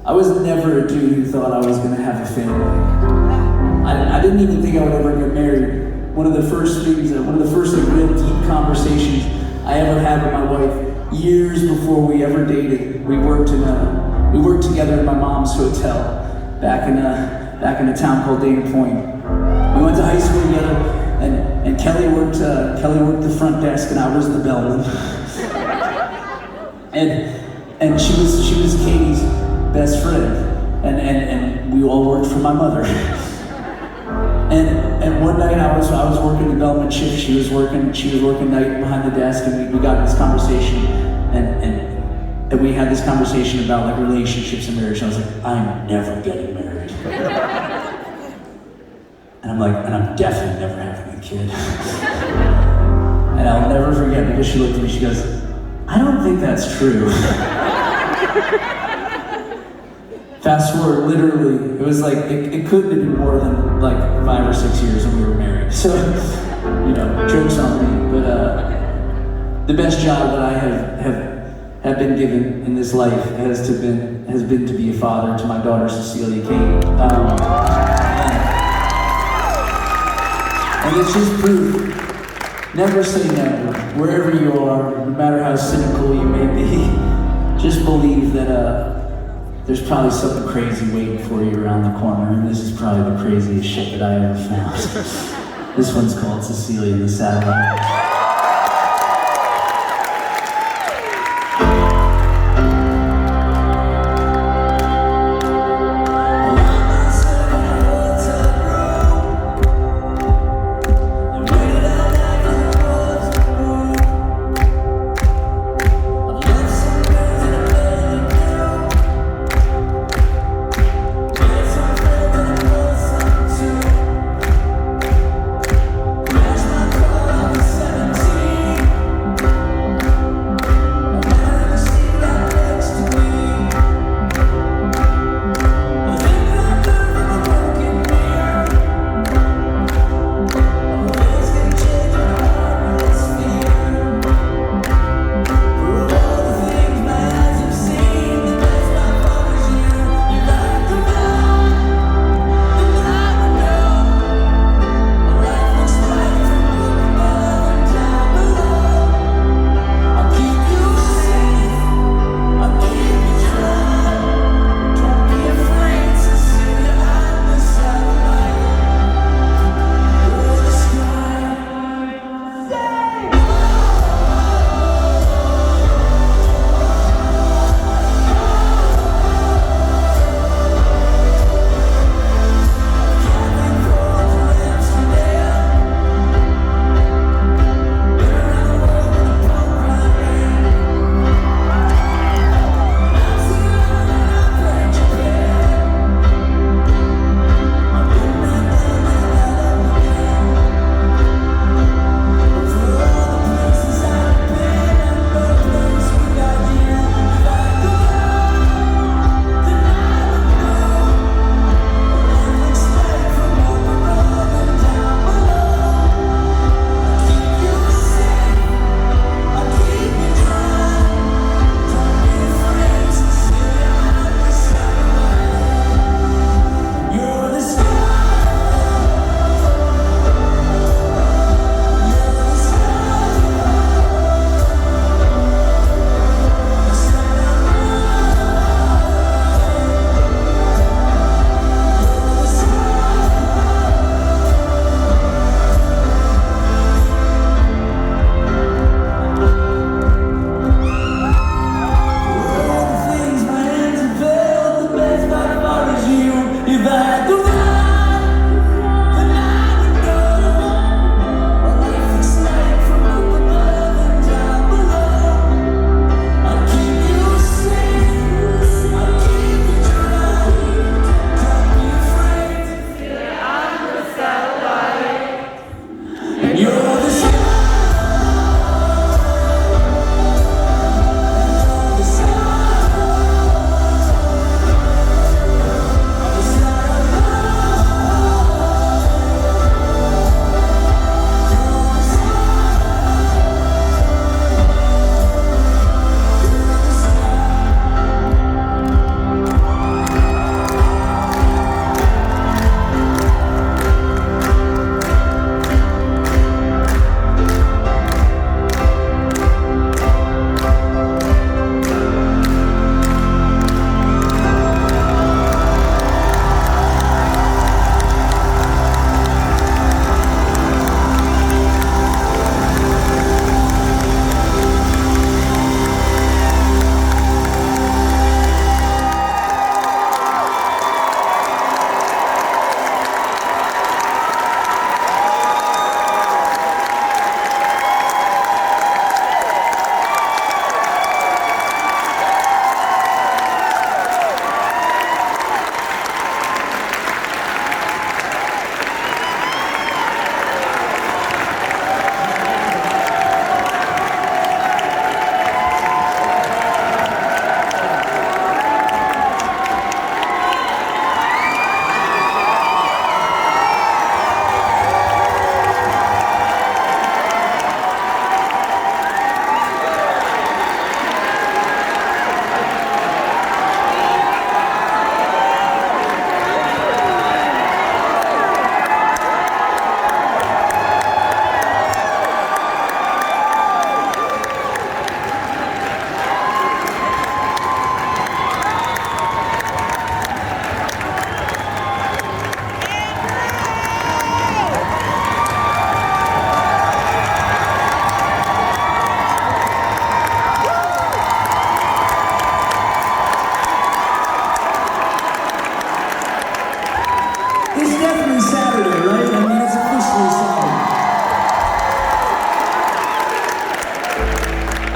I was never a dude who thought I was gonna have a family. I didn't even think I would ever get married. One of the first things, one of the first real deep conversations I ever had with my wife, years before we ever dated, we worked together in my mom's hotel back in a town called Dana Point. We went to high school together, and And Kelly worked the front desk, and I was the bellman. and she was Katie's best friend, and we all worked for my mother. And one night I was working the bellman shift. She was working night behind the desk, and we got in this conversation, and we had this conversation about like relationships and marriage. And I was like, I'm never getting married. And I'm like, and I'm definitely never having a kid. And I'll never forget, because she looked at me, she goes, I don't think that's true. Fast forward, literally, it was like, it couldn't have been more than like 5 or 6 years when we were married. So, you know, joke's on me. But the best job that I have been given in this life has been to be a father to my daughter, Cecilia Kate. And it's just proof. Never say never. Wherever you are, no matter how cynical you may be, just believe that there's probably something crazy waiting for you around the corner, and this is probably the craziest shit that I ever found. This one's called Cecilia and the Satellite.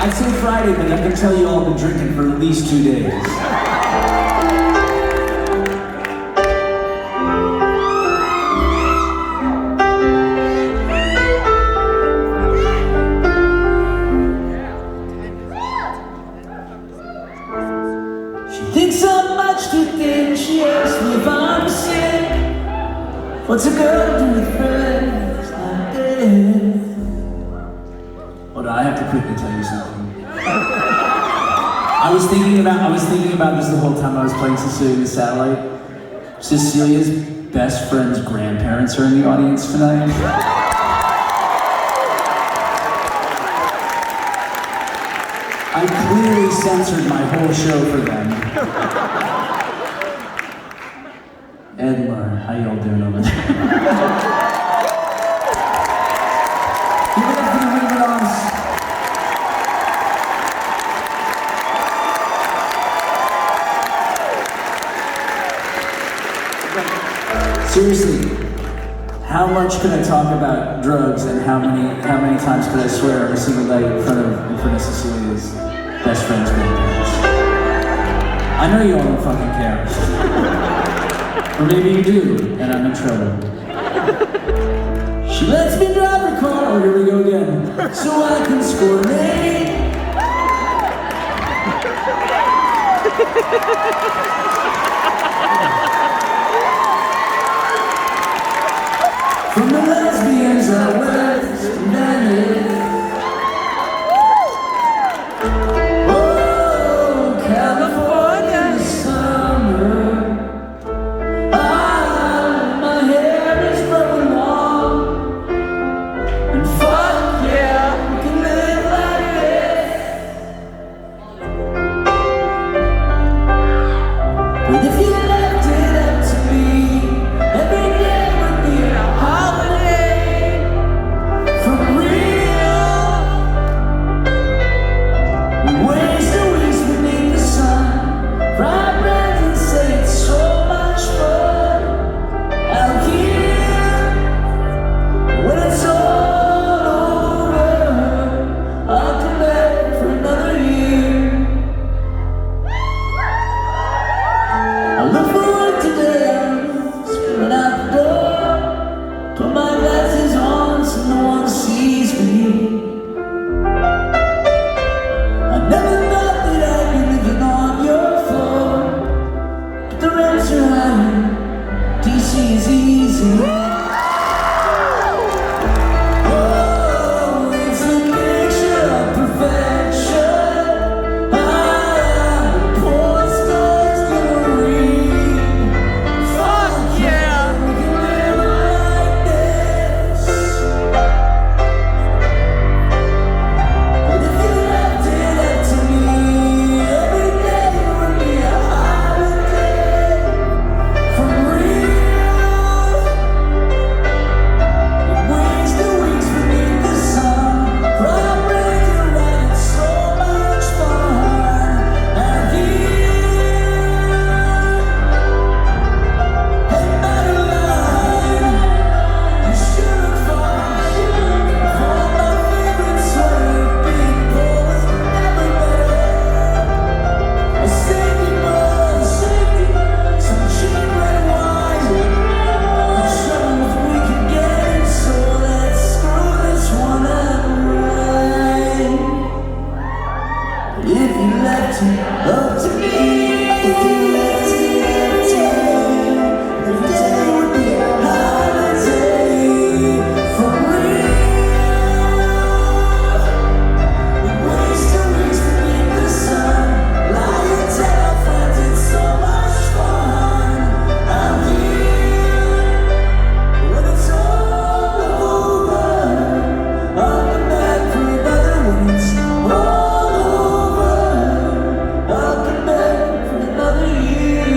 I'd say Friday, but I can tell you all been drinking for at least 2 days. She thinks I'm much too thin. She asks me if I'm sick. What's a girl do with friends like this? Hold on, I have to quickly tell you something. I was thinking about this the whole time I was playing Cecilia the Satellite. Cecilia's best friend's grandparents are in the audience tonight. I clearly censored my whole show for them. Ed and Laura, how y'all doing over there? Give it up for the Riverdogs. Seriously, how much could I talk about drugs and how many times could I swear every single day in front of Cecilia's best friend's grandparents? I know you all don't fucking care. Or maybe you do, and I'm in trouble. She lets me drive her car, oh here we go again, so I can score an 8. From the lesbians out west to Venice. Oh, California summer. My hair is growing long. And fuck yeah, we can live like this. But if you left it up to me, every day would be a holiday. For real. We waste the weeks beneath the sun, fry bread and say it's so much fun out here. When it's all over, I'll come back for another year. I look forward to days, screaming out the door. Put my glasses on so no one sees me. I never thought that I'd be living on your floor, but the rents are high, DC is easy. Oh, it's a picture of perfection. The postcards gonna read. Fuck yeah, we can live like this. But if you left it up to me, every day would be a holiday. For real. We waste the weeks beneath the sun, fry bread and write so much fun out here. Hey Madeline, you should find for my favorite sweater. Being poor was never better. A safety bus, some cheap red wine. The trouble we can get it, so let's screw this one up right. But if you left it up to me, if you left it up to me, every day would be a holiday. For real. We waste the weeks beneath the sun, lie and tell friends it's so much fun out here. When it's all over, I'll come back for another. When it's all over, I'll come back for another year.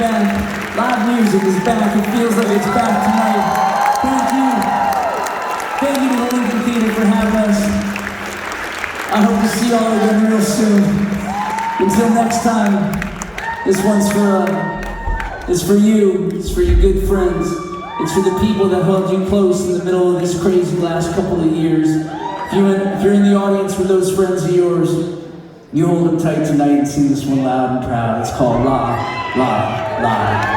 back. Live music is back. It feels like it's back tonight. Thank you. Thank you to the Lincoln Theater for having us. I hope to see y'all again real soon. Until next time, this one's for you. It's for your good friends. It's for the people that held you close in the middle of this crazy last couple of years. If you're in the audience with those friends of yours, you hold them tight tonight and sing this one loud and proud. It's called Lie, Lie, Lie.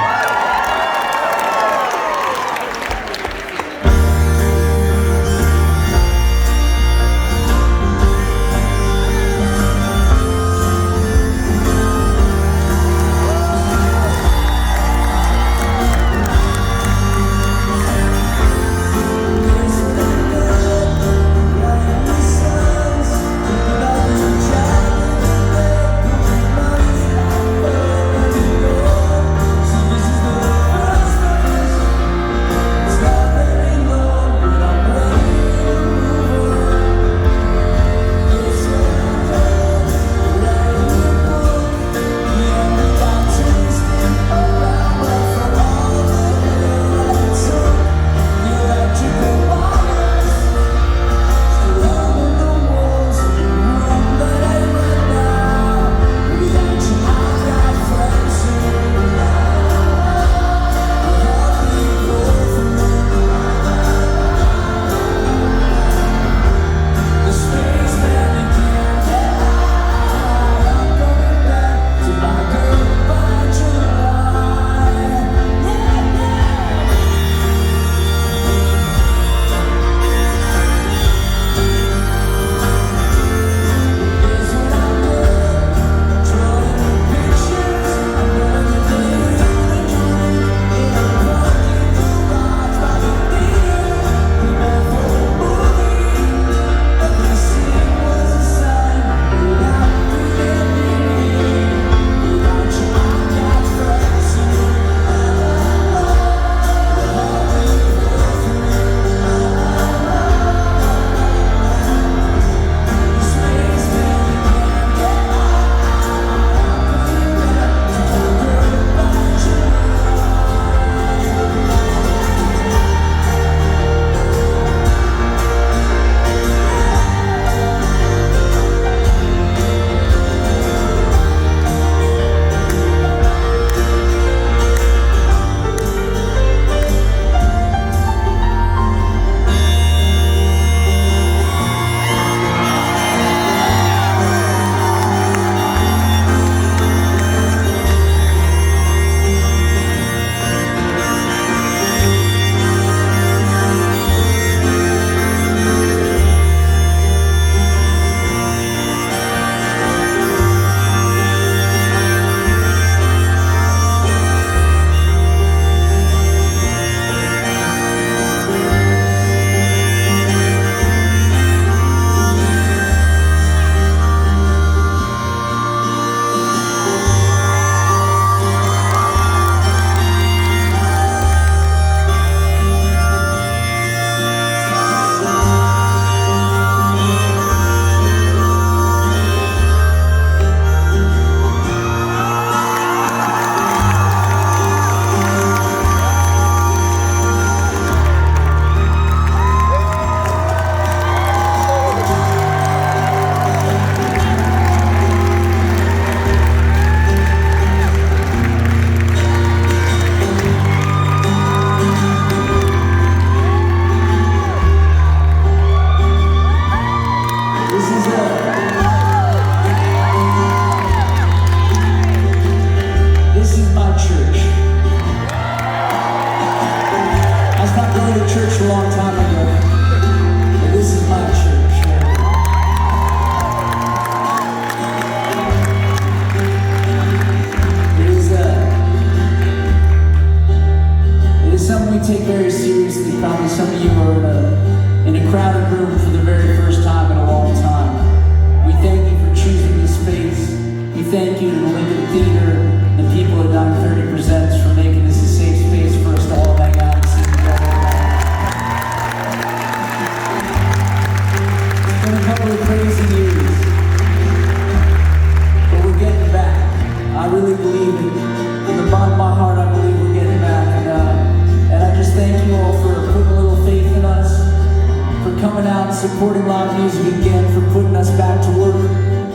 supporting live music again, for putting us back to work.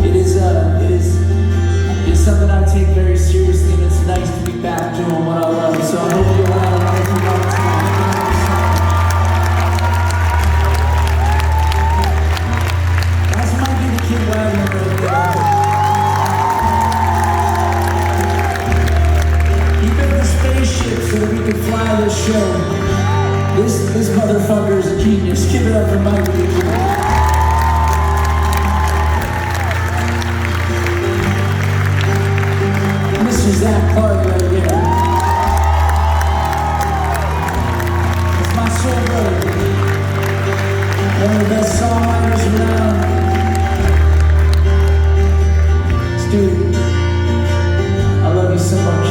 It is something I take very seriously, and it's nice to be back doing what I love. So I hope you all have a wonderful night tonight. That's might be the Kid Wagner right there. He built a spaceship so that we could fly this show. This motherfucker is a genius. Give it up for Mike. Mr. Zach Clark right here. It's my soul brother. One of the best songwriters around. Dude, I love you so much.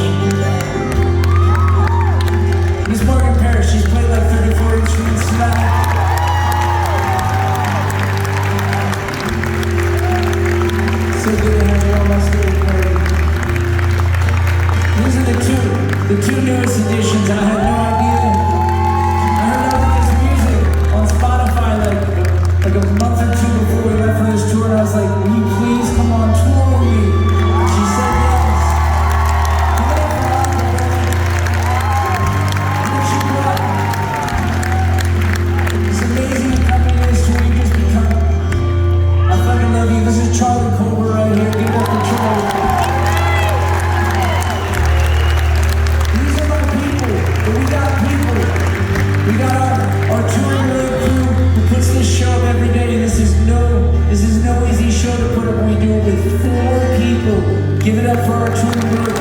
He's Morgan Parrish. He's played like 34 instruments tonight. So good to have you on my stage, buddy. These are the two newest additions. I had no idea. I heard about this music on Spotify like a month or two before we left for this tour, and I was like, will you please come on tour with me? And she said yes. Give it up for Roger, baby. What you got? It's amazing the company is to you just become. I fucking love you. This is Charlie Colbert right here. Give it up for Charlie. These are my people, but we got people. We got our touring road crew who puts this show up every day. This is no easy show to put up. We do it with 4 people. Give it up for our touring road